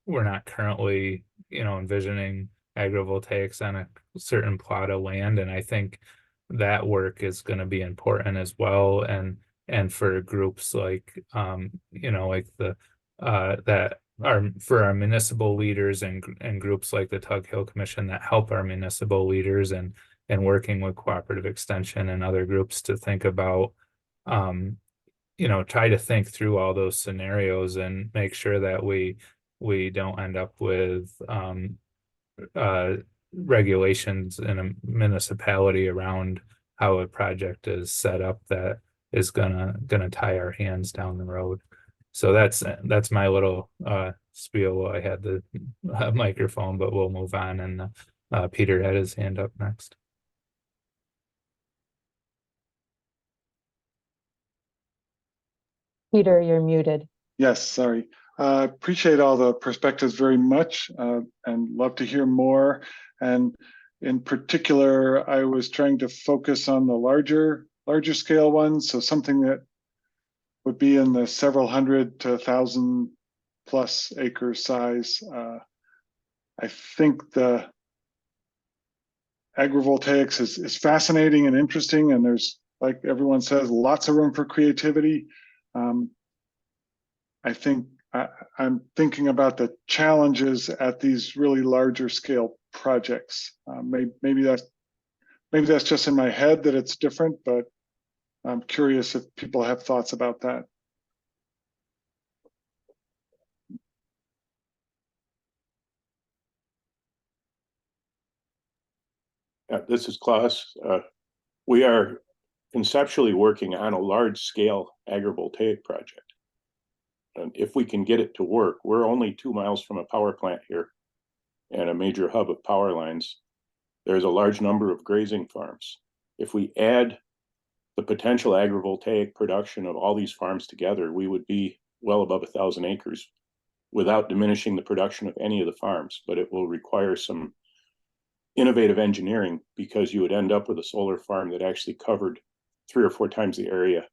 we're not currently, envisioning agrivoltaics on a certain plot of land. And I think that work is going to be important as well. And for groups like, like that are for our municipal leaders and groups like the Tug Hill Commission that help our municipal leaders and working with Cooperative Extension and other groups to think about, try to think through all those scenarios and make sure that we don't end up with regulations in a municipality around how a project is set up that is gonna tie our hands down the road. So that's my little spiel. I had the microphone, but we'll move on. And Peter had his hand up next. Peter, you're muted. Yes, sorry. Appreciate all the perspectives very much, and love to hear more. And in particular, I was trying to focus on the larger scale ones. So something that would be in the several hundred to 1,000 plus acre size. I think the agrivoltaics is fascinating and interesting, and there's, like everyone says, lots of room for creativity. I think I'm thinking about the challenges at these really larger scale projects. Maybe that's just in my head that it's different, but I'm curious if people have thoughts about that. This is Klaus. We are conceptually working on a large scale agrivoltaic project. And if we can get it to work, we're only 2 miles from a power plant here and a major hub of power lines. There's a large number of grazing farms. If we add the potential agrivoltaic production of all these farms together, we would be well above 1,000 acres without diminishing the production of any of the farms. But it will require some innovative engineering, because you would end up with a solar farm that actually covered 3 or 4 times the area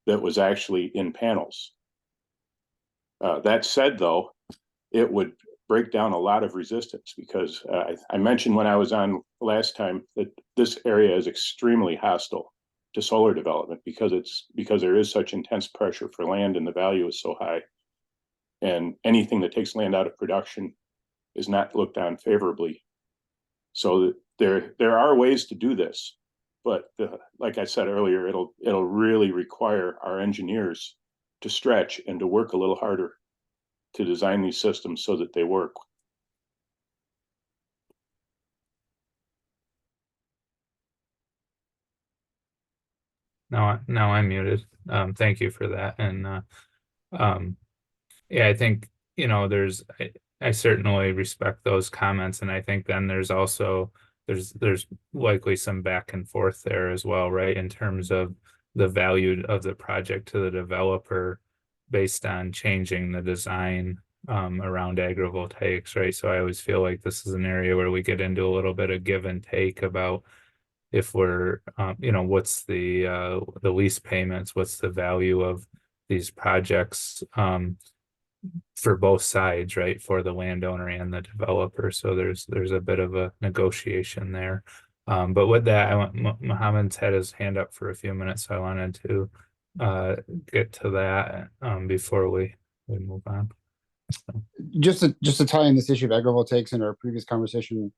that was actually in panels. That said, though, it would break down a lot of resistance, because I mentioned when I was on last time that this area is extremely hostile to solar development because there is such intense pressure for land and the value is so high. And anything that takes land out of production is not looked on favorably. So there are ways to do this, but like I said earlier, it'll really require our engineers to stretch and to work a little harder to design these systems so that they work. Now I'm muted. Thank you for that. And yeah, I think, you know, I certainly respect those comments, and I think then there's also there's likely some back and forth there as well, right? In terms of the value of the project to the developer based on changing the design around agrivoltaics, right? So I always feel like this is an area where we get into a little bit of give and take about if we're you know, what's the lease payments, what's the value of these projects for both sides, right? For the landowner and the developer. So there's a bit of a negotiation there. But with that, I want Mohammed's had his hand up for a few minutes, so I wanted to get to that before we move on. So. Just to tie in this issue of agrivoltaics in our previous conversation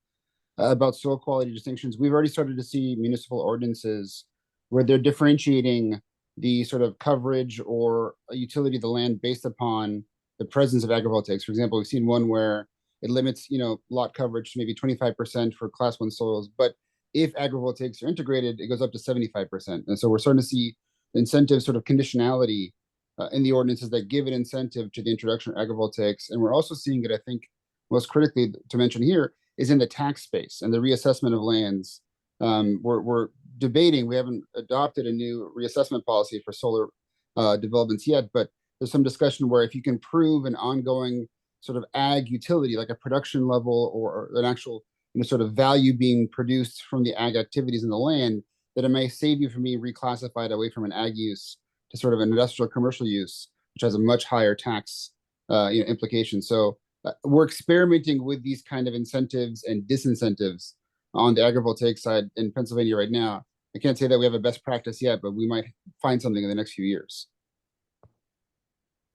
about soil quality distinctions, we've already started to see municipal ordinances where they're differentiating the sort of coverage or utility of the land based upon the presence of agrivoltaics. For example, we've seen one where it limits, you know, lot coverage to maybe 25% for class 1 soils, but if agrivoltaics are integrated, it goes up to 75%. And so we're starting to see incentive sort of conditionality in the ordinances that give an incentive to the introduction of agrivoltaics. And we're also seeing it, I think, most critically to mention here, is in the tax space and the reassessment of lands. We're debating, we haven't adopted a new reassessment policy for solar developments yet, but there's some discussion where if you can prove an ongoing sort of ag utility, like a production level or an actual, you know, sort of value being produced from the ag activities in the land, that it may save you from being reclassified away from an ag use to sort of an industrial commercial use, which has a much higher tax you know, implication. So we're experimenting with these kind of incentives and disincentives on the agrivoltaic side in Pennsylvania right now. I can't say that we have a best practice yet, but we might find something in the next few years.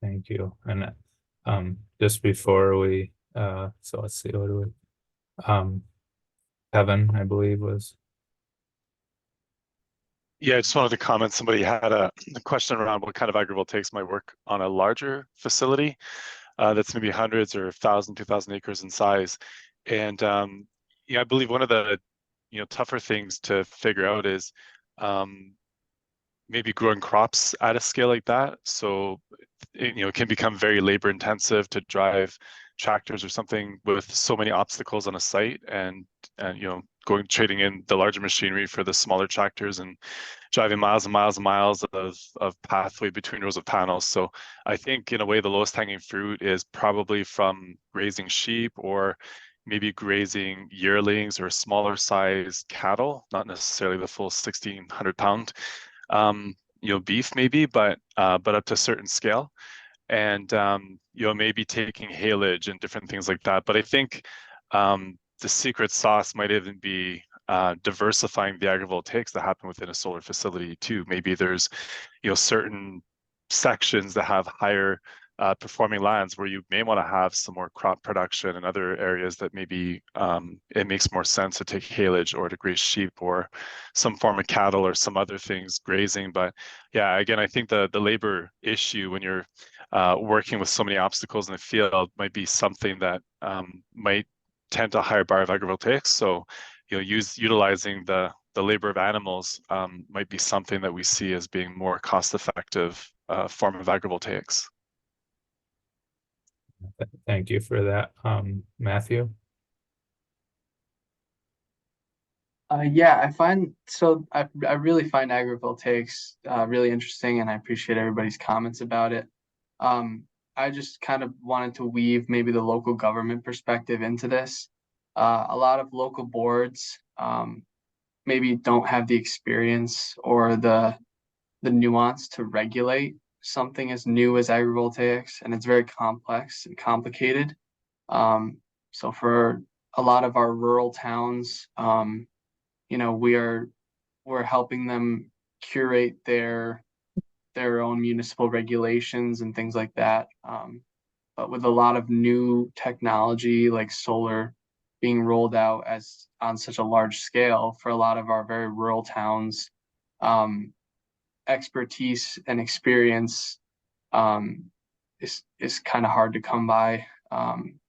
Thank you. And just before we so let's see, what do we Kevin, I believe, was. Yeah, I just wanted to comment. Somebody had a question around what kind of agrivoltaics might work on a larger facility that's maybe hundreds or 1,000, 2,000 acres in size. And yeah, I believe one of the tougher things to figure out is maybe growing crops at a scale like that. So it can become very labor intensive to drive tractors or something with so many obstacles on a site, and trading in the larger machinery for the smaller tractors and driving miles and miles and miles of pathway between rows of panels. So I think in a way the lowest hanging fruit is probably from grazing sheep or maybe grazing yearlings or smaller sized cattle, not necessarily the full 1,600 pound beef maybe, but up to a certain scale. And maybe taking haylage and different things like that. But I think the secret sauce might even be diversifying the agrivoltaics that happen within a solar facility too. Maybe there's certain sections that have higher performing lands where you may want to have some more crop production, and other areas that maybe it makes more sense to take haylage or to graze sheep or some form of cattle or some other things grazing. But yeah, again, I think the labor issue when you're working with so many obstacles in the field might be something that might tend to a higher bar of agrivoltaics. So utilizing the labor of animals might be something that we see as being more cost effective form of agrivoltaics. Thank you for that. Matthew? Yeah, I really find agrivoltaics really interesting, and I appreciate everybody's comments about it. I just kind of wanted to weave maybe the local government perspective into this. A lot of local boards maybe don't have the experience or the nuance to regulate something as new as agrivoltaics, and it's very complex and complicated. So for a lot of our rural towns, we're helping them curate their own municipal regulations and things like that. but with a lot of new technology like solar being rolled out as on such a large scale for a lot of our very rural towns, expertise and experience is kind of hard to come by.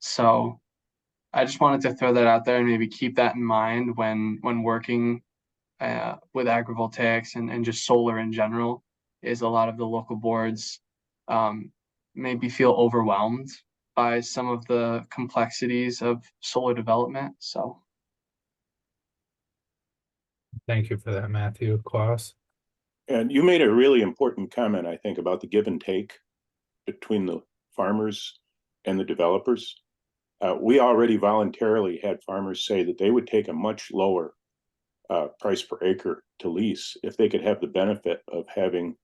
So I just wanted to throw that out there and maybe keep that in mind when working with agrivoltaics and just solar in general, is a lot of the local boards maybe feel overwhelmed by some of the complexities of solar development. So Thank you for that, Matthew. Klaus? And you made a really important comment, I think, about the give and take between the farmers and the developers. We already voluntarily had farmers say that they would take a much lower price per acre to lease if they could have the benefit of having,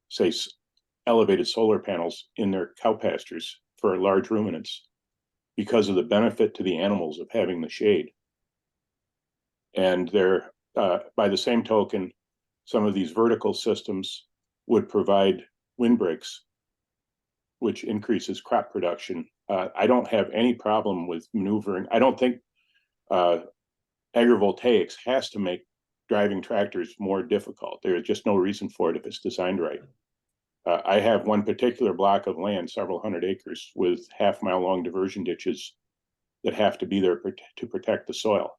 say, elevated solar panels in their cow pastures for large ruminants, because of the benefit to the animals of having the shade. And they're, by the same token, some of these vertical systems would provide windbreaks, which increases crop production. I don't have any problem with maneuvering. I don't think agrivoltaics has to make driving tractors more difficult. There's just no reason for it if it's designed right. I have one particular block of land, several hundred acres, with half-mile long diversion ditches that have to be there to protect the soil.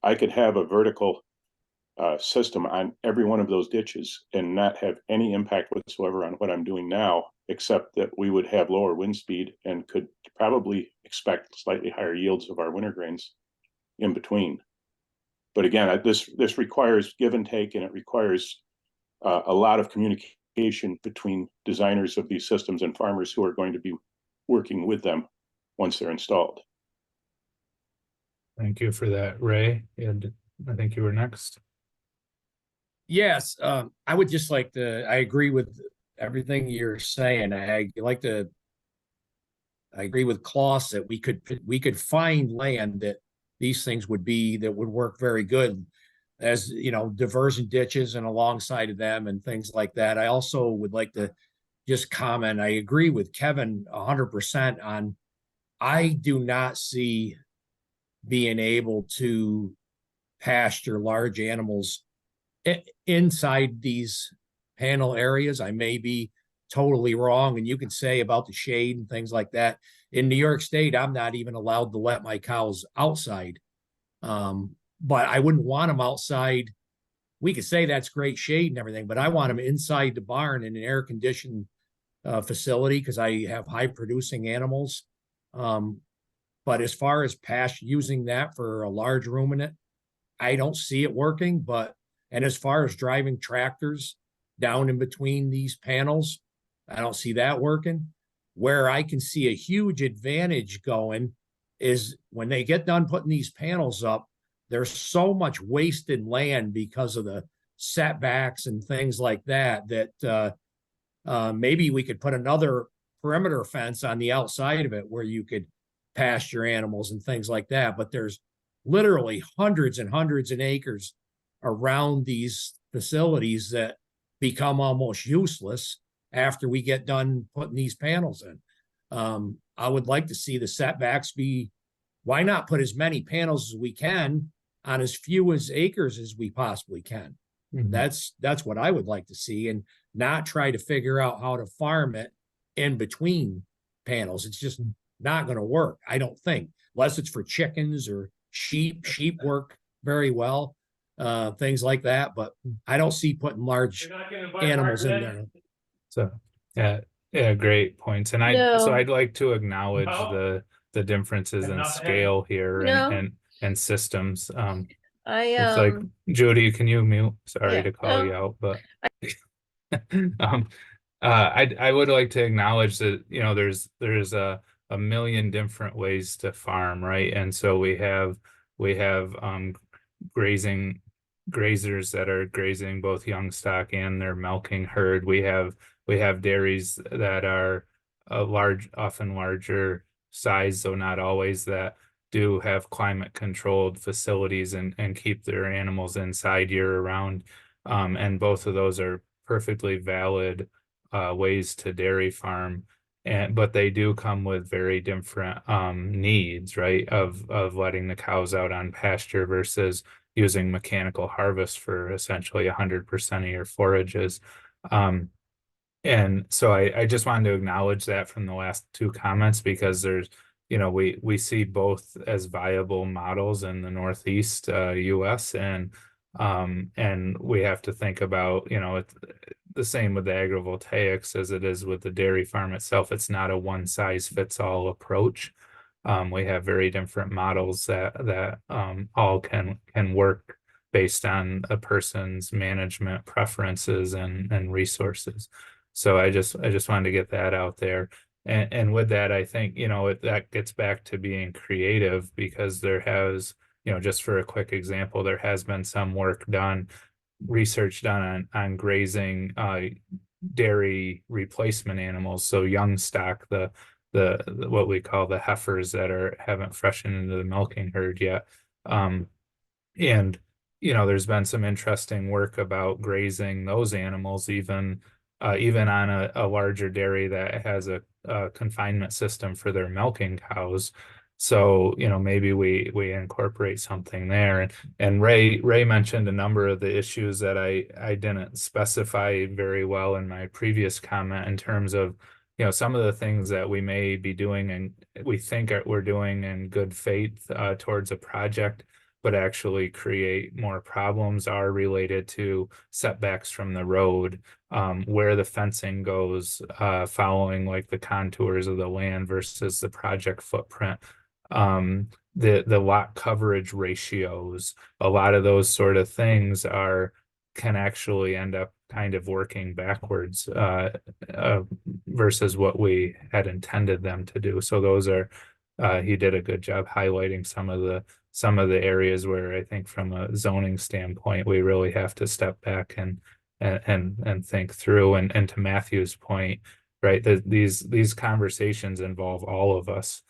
I could have a vertical system on every one of those ditches and not have any impact whatsoever on what I'm doing now, except that we would have lower wind speed and could probably expect slightly higher yields of our winter grains in between. But again, this requires give and take, and it requires a lot of communication between designers of these systems and farmers who are going to be working with them once they're installed. Thank you for that, Ray. And I think you were next. Yes, I would just like to, I agree with everything you're saying. I agree with Klaus that we could find land that these things would work very good, as you know, diversion ditches and alongside of them and things like that. I also would like to just comment, I agree with Kevin 100% on, I do not see being able to pasture large animals inside these panel areas. I may be totally wrong, and you can say about the shade and things like that. In New York State, I'm not even allowed to let my cows outside. But I wouldn't want them outside. We could say that's great shade and everything, but I want them inside the barn in an air-conditioned facility because I have high-producing animals. But as far as using that for a large ruminant, I don't see it working. And as far as driving tractors down in between these panels, I don't see that working. Where I can see a huge advantage going is when they get done putting these panels up, there's so much wasted land because of the setbacks and things like that, that maybe we could put another perimeter fence on the outside of it where you could pasture animals and things like that. But there's literally hundreds and hundreds of acres around these facilities that become almost useless after we get done putting these panels in. I would like to see the setbacks be, why not put as many panels as we can on as few acres as we possibly can? Mm-hmm. That's what I would like to see, and not try to figure out how to farm it in between panels. It's just not going to work, I don't think, unless it's for chickens or sheep. Sheep work very well, things like that, but I don't see putting large animals in there. So yeah, great points. And I'd like to acknowledge the differences in scale here and systems. It's like, Judy, can you mute? Sorry to call you out, but I would like to acknowledge that, you know, there's a million different ways to farm, right? And so we have grazers that are grazing both young stock and they're milking herd. We have dairies that are often larger size, though not always, that do have climate controlled facilities and keep their animals inside year round. And both of those are perfectly valid ways to dairy farm. but they do come with very different needs, right? Of letting the cows out on pasture versus using mechanical harvest for essentially 100% of your forages. And so I just wanted to acknowledge that from the last two comments, because there's, we see both as viable models in the Northeast US, and we have to think about, it's the same with the agrivoltaics as it is with the dairy farm itself. It's not a one size fits all approach. We have very different models that all can work based on a person's management preferences and resources. So I just wanted to get that out there. And with that, I think, that gets back to being creative, because there has, just for a quick example, there has been some research done on grazing dairy replacement animals. So young stock, the what we call the heifers that haven't freshened into the milking herd yet. And there's been some interesting work about grazing those animals, even on a larger dairy that has a confinement system for their milking cows. So, maybe we incorporate something there. And Ray mentioned a number of the issues that I didn't specify very well in my previous comment, in terms of, some of the things that we may be doing and we think we're doing in good faith towards a project, but actually create more problems, are related to setbacks from the road, where the fencing goes, following like the contours of the land versus the project footprint, the lot coverage ratios. A lot of those sort of things can actually end up kind of working backwards versus what we had intended them to do. So those are, he did a good job highlighting some of the areas where I think from a zoning standpoint, we really have to step back and think through. And to Matthew's point, right, these conversations involve all of us.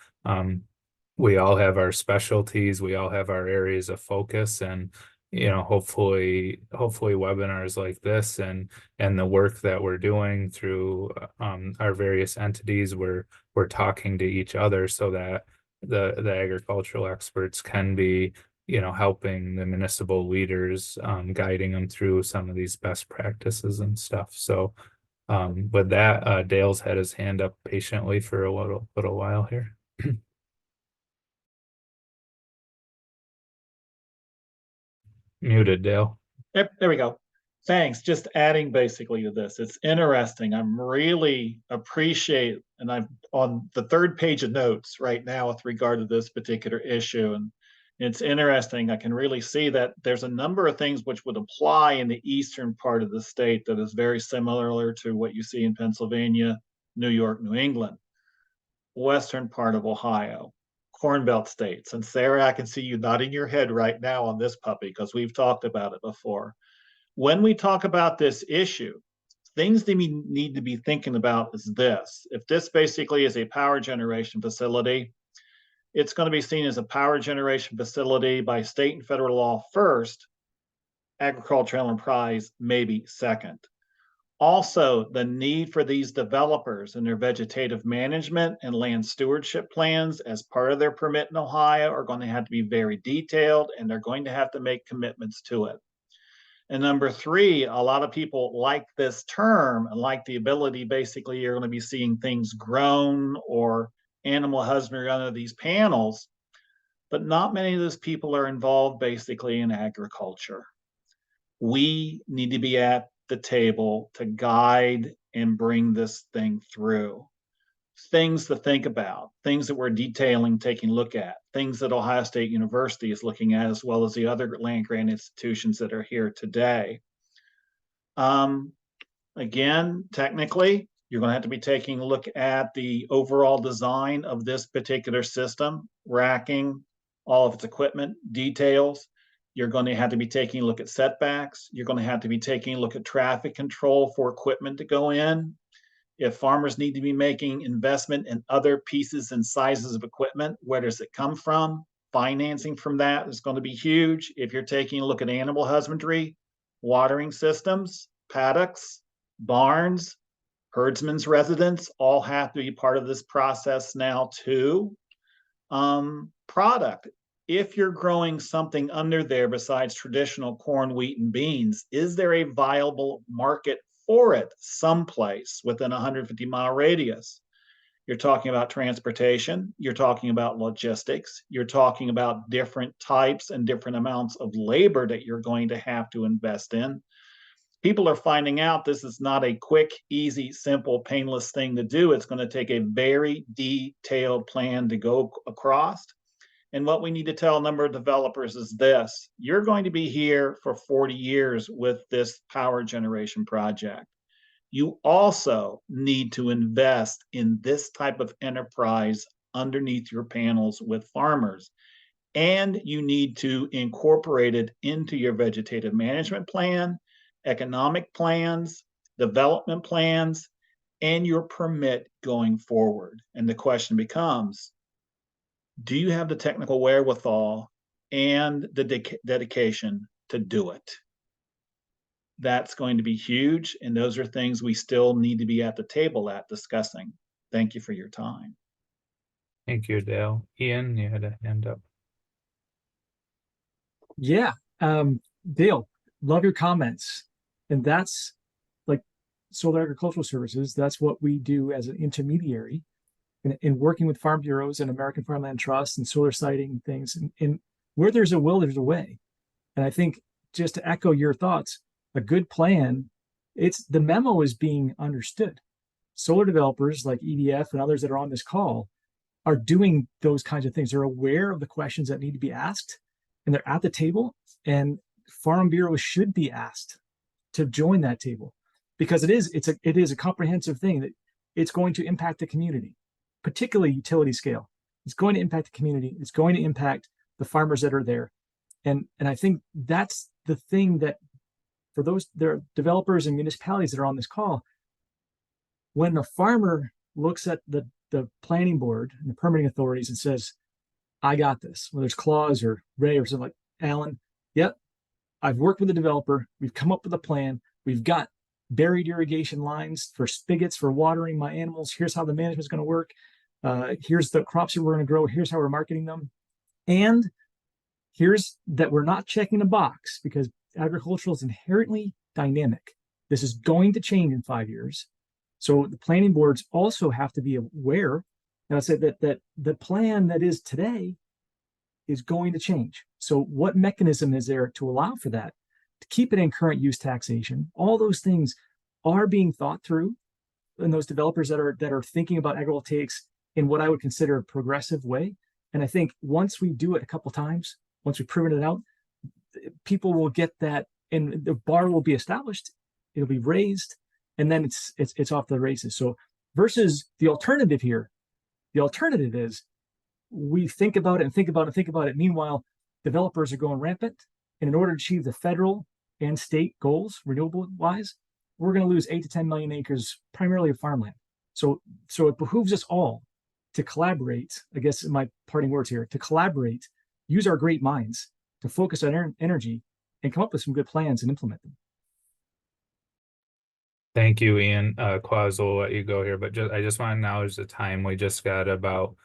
We all have our specialties, we all have our areas of focus, and hopefully webinars like this and the work that we're doing through our various entities, we're talking to each other, so that the agricultural experts can be helping the municipal leaders, guiding them through some of these best practices and stuff. So with that, Dale's had his hand up patiently for a little while here. Muted, Dale. Yep, there we go. Thanks. Just adding basically to this. It's interesting. I'm really appreciate, and I'm on the third page of notes right now with regard to this particular issue. And it's interesting. I can really see that there's a number of things which would apply in the eastern part of the state that is very similar to what you see in Pennsylvania, New York, New England, western part of Ohio, Corn Belt states. And Sarah, I can see you nodding your head right now on this puppy, because we've talked about it before. When we talk about this issue, things that we need to be thinking about is this. If this basically is a power generation facility, it's going to be seen as a power generation facility by state and federal law first, agricultural enterprise maybe second. Also, the need for these developers and their vegetative management and land stewardship plans as part of their permit in Ohio are going to have to be very detailed, and they're going to have to make commitments to it. And number three, a lot of people like this term and like the ability, basically, you're going to be seeing things grown or animal husbandry under these panels, but not many of those people are involved basically in agriculture. We need to be at the table to guide and bring this thing through. Things to think about, things that we're detailing, taking a look at, things that Ohio State University is looking at, as well as the other land grant institutions that are here today. Again, technically, you're going to have to be taking a look at the overall design of this particular system, racking, all of its equipment, details. You're going to have to be taking a look at setbacks. You're going to have to be taking a look at traffic control for equipment to go in. If farmers need to be making investment in other pieces and sizes of equipment, where does it come from? Financing from that is going to be huge. If you're taking a look at animal husbandry, watering systems, paddocks, barns, Herdsman's residents all have to be part of this process now too. Product. If you're growing something under there besides traditional corn, wheat, and beans, is there a viable market for it someplace within a 150-mile radius? You're talking about transportation, you're talking about logistics, you're talking about different types and different amounts of labor that you're going to have to invest in. People are finding out this is not a quick, easy, simple, painless thing to do. It's going to take a very detailed plan to go across. And what we need to tell a number of developers is this: you're going to be here for 40 years with this power generation project. You also need to invest in this type of enterprise underneath your panels with farmers. And you need to incorporate it into your vegetative management plan, economic plans, development plans, and your permit going forward. And the question becomes, do you have the technical wherewithal and the dedication to do it? That's going to be huge. And those are things we still need to be at the table at discussing. Thank you for your time. Thank you, Dale. Ian, you had a hand up. Yeah. Dale, love your comments. And that's like Solar Agricultural Services. That's what we do as an intermediary in working with farm bureaus and American Farmland Trust and solar siting things. And where there's a will, there's a way. And I think, just to echo your thoughts, a good plan, the memo is being understood. Solar developers like EDF and others that are on this call are doing those kinds of things. They're aware of the questions that need to be asked, and they're at the table, and farm bureaus should be asked to join that table, because it is a comprehensive thing that it's going to impact the community, particularly utility scale. It's going to impact the community. It's going to impact the farmers that are there. And I think that's the thing that, for those, there are developers and municipalities that are on this call, when a farmer looks at the planning board and the permitting authorities and says, I got this, whether it's Claus or Ray or something like Alan, yep, I've worked with the developer, we've come up with a plan, we've got buried irrigation lines for spigots for watering my animals, here's how the management is going to work, here's the crops that we're going to grow, here's how we're marketing them, and here's that we're not checking a box, because agricultural is inherently dynamic. This is going to change in 5 years. So the planning boards also have to be aware, and I said that the plan that is today is going to change. So what mechanism is there to allow for that, to keep it in current use taxation? All those things are being thought through, and those developers that are thinking about agrivoltaics in what I would consider a progressive way. And I think once we do it a couple times, once we've proven it out, people will get that, and the bar will be established, it'll be raised, and then it's off the races. So versus the alternative here, the alternative is we think about it and think about it and think about it. Meanwhile, developers are going rampant, and in order to achieve the federal and state goals, renewable wise, we're going to lose 8 to 10 million acres, primarily of farmland. So it behooves us all to collaborate. I guess my parting words here, to collaborate, use our great minds to focus on energy and come up with some good plans and implement them. Thank you, Ian. Quaz will let you go here, but I just want to acknowledge the time. We just got about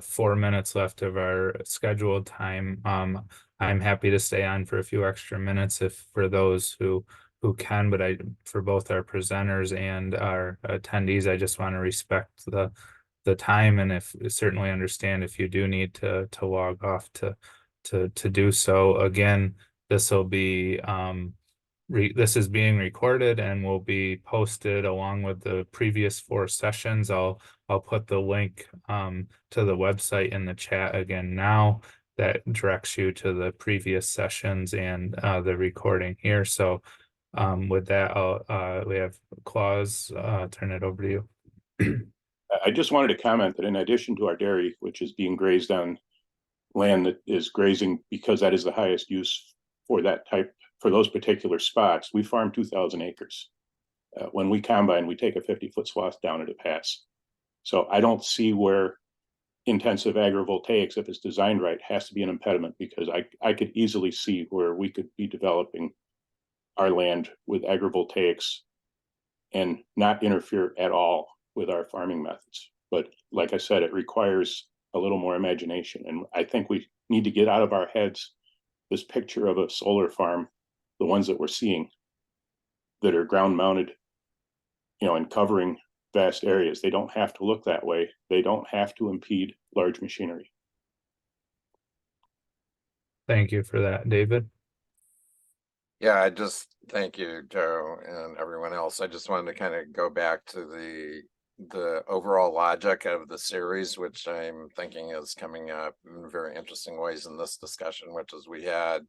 4 minutes left of our scheduled time. I'm happy to stay on for a few extra minutes if for those who can, but for both our presenters and our attendees, I just want to respect the time, and certainly understand if you do need to log off to do so. Again, this will be this is being recorded and will be posted along with the previous 4 sessions. I'll put the link to the website in the chat again now that directs you to the previous sessions and the recording here. So with that, we have Claus, turn it over to you. I just wanted to comment that in addition to our dairy, which is being grazed on land that is grazing because that is the highest use for those particular spots, we farm 2,000 acres. When we combine, we take a 50-foot swath down at a pass. So I don't see where intensive agrivoltaics, if it's designed right, has to be an impediment, because I could easily see where we could be developing our land with agrivoltaics and not interfere at all with our farming methods. But like I said, it requires a little more imagination. And I think we need to get out of our heads this picture of a solar farm, the ones that we're seeing that are ground mounted, and covering vast areas. They don't have to look that way. They don't have to impede large machinery. Thank you for that, David. Yeah, I just thank you, Joe, and everyone else. I just wanted to kind of go back to the overall logic of the series, which I'm thinking is coming up in very interesting ways in this discussion, which is we had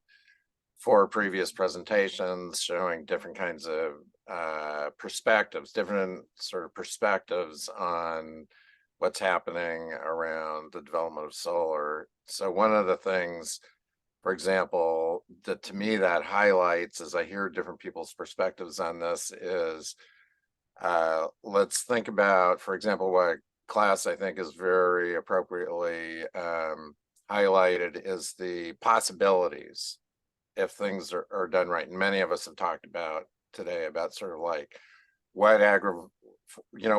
4 previous presentations showing different kinds of perspectives, different sort of perspectives on what's happening around the development of solar. So one of the things, for example, that to me that highlights as I hear different people's perspectives on this is, let's think about, for example, what Klaas I think is very appropriately highlighted is the possibilities if things are done right. And many of us have talked about today about sort of like what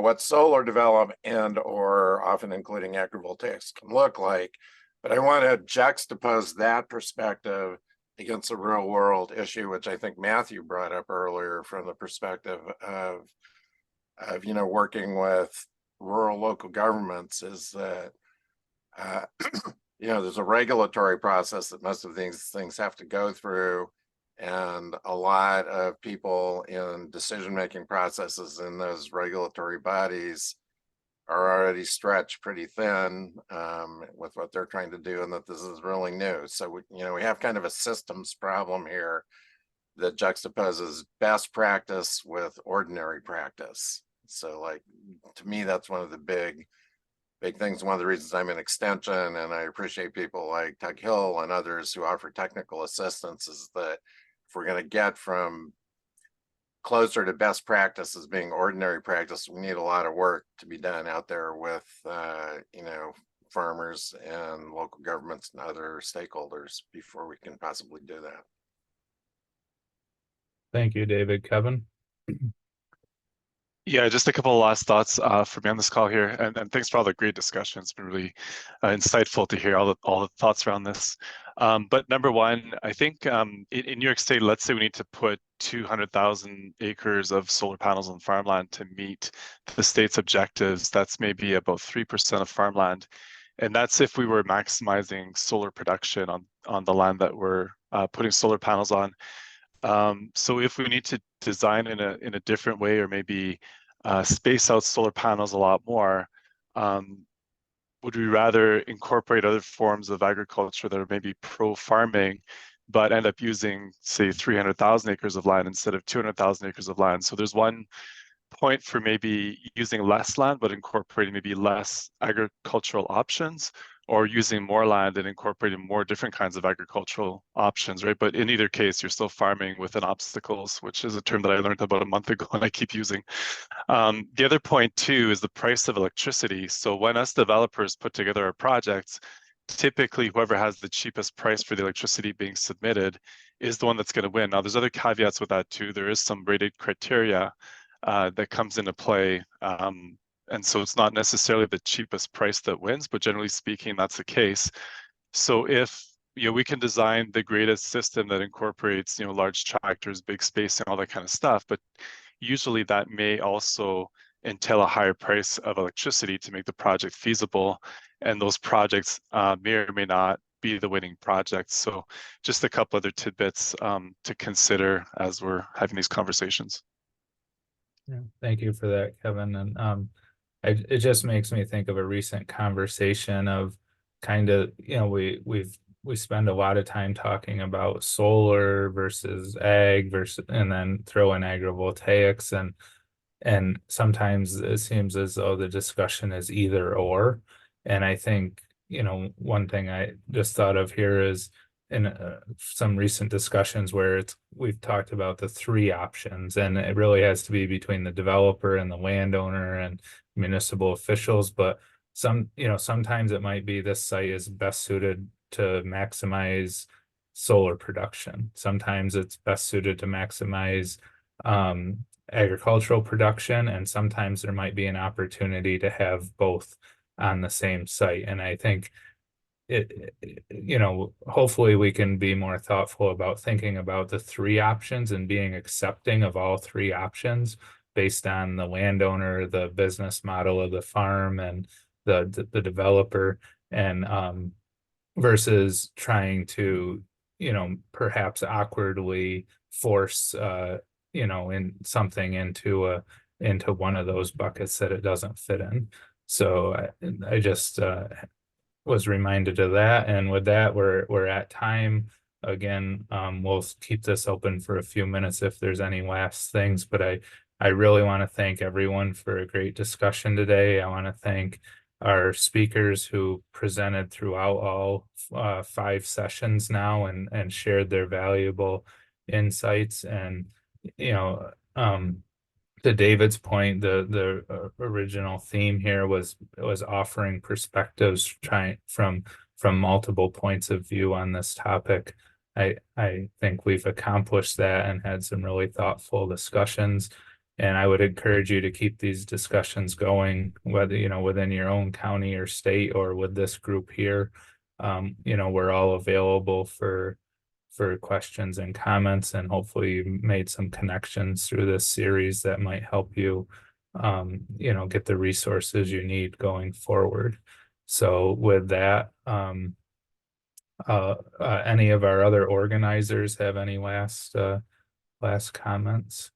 what solar development and or often including agrivoltaics can look like. But I want to juxtapose that perspective against a real world issue, which I think Matthew brought up earlier from the perspective of working with rural local governments, is that there's a regulatory process that most of these things have to go through, and a lot of people in decision-making processes in those regulatory bodies are already stretched pretty thin with what they're trying to do, and that this is really new. So we have kind of a systems problem here that juxtaposes best practice with ordinary practice. So like, to me, that's one of the big things. One of the reasons I'm in extension, and I appreciate people like Tug Hill and others who offer technical assistance, is that if we're going to get from closer to best practices being ordinary practice, we need a lot of work to be done out there with farmers and local governments and other stakeholders before we can possibly do that. Thank you, David. Kevin? Yeah, just a couple of last thoughts for me on this call here, and thanks for all the great discussion. It's been really insightful to hear all the thoughts around this. But number one, I think in New York State, let's say we need to put 200,000 acres of solar panels on farmland to meet the state's objectives. That's maybe about 3% of farmland, and that's if we were maximizing solar production on the land that we're putting solar panels on. So if we need to design in a different way, or maybe space out solar panels a lot more, would we rather incorporate other forms of agriculture that are maybe pro-farming, but end up using, say, 300,000 acres of land instead of 200,000 acres of land? So there's one point for maybe using less land, but incorporating maybe less agricultural options, or using more land and incorporating more different kinds of agricultural options, right? But in either case, you're still farming within obstacles, which is a term that I learned about a month ago and I keep using. The other point too is the price of electricity. So when us developers put together our projects, typically whoever has the cheapest price for the electricity being submitted is the one that's going to win. Now, there's other caveats with that too. There is some rated criteria that comes into play. And so it's not necessarily the cheapest price that wins, but generally speaking, that's the case. So if we can design the greatest system that incorporates large tractors, big spacing, all that kind of stuff, but usually that may also entail a higher price of electricity to make the project feasible, and those projects may or may not be the winning projects. So just a couple other tidbits to consider as we're having these conversations. Yeah, thank you for that, Kevin. And it just makes me think of a recent conversation of kind of, we spend a lot of time talking about solar versus ag versus, and then throw in agrivoltaics, and sometimes it seems as though the discussion is either or. And I think, one thing I just thought of here is in some recent discussions where we've talked about the 3 options, and it really has to be between the developer and the landowner and municipal officials. But sometimes it might be this site is best suited to maximize solar production. Sometimes it's best suited to maximize agricultural production, and sometimes there might be an opportunity to have both on the same site. And I think hopefully we can be more thoughtful about thinking about the three options and being accepting of all three options based on the landowner, the business model of the farm, and the developer, and versus trying to, perhaps awkwardly force in something into one of those buckets that it doesn't fit in. So I just was reminded of that, and with that, we're at time again. We'll keep this open for a few minutes if there's any last things, but I really want to thank everyone for a great discussion today. I want to thank our speakers who presented throughout all 5 sessions now and shared their valuable insights. And to David's point, the original theme here was offering perspectives from multiple points of view on this topic. I think we've accomplished that and had some really thoughtful discussions. And I would encourage you to keep these discussions going, whether, within your own county or state or with this group here. We're all available for questions and comments, and hopefully you made some connections through this series that might help you, get the resources you need going forward. So with that, any of our other organizers have any last comments?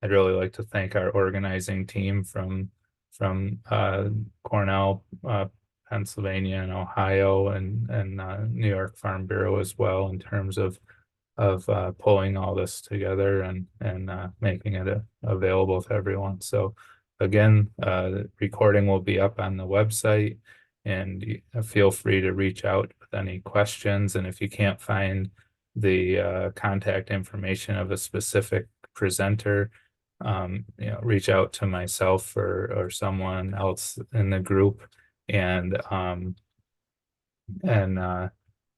I'd really like to thank our organizing team from Cornell, Pennsylvania, and Ohio, and New York Farm Bureau as well, in terms of pulling all this together and making it available to everyone. So again, the recording will be up on the website, and feel free to reach out with any questions. And if you can't find the contact information of a specific presenter, reach out to myself or someone else in the group, and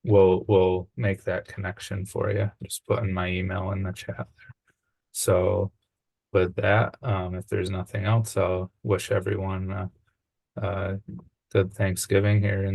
we'll make that connection for you. Just putting my email in the chat there. So with that, if there's nothing else, I'll wish everyone good Thanksgiving here in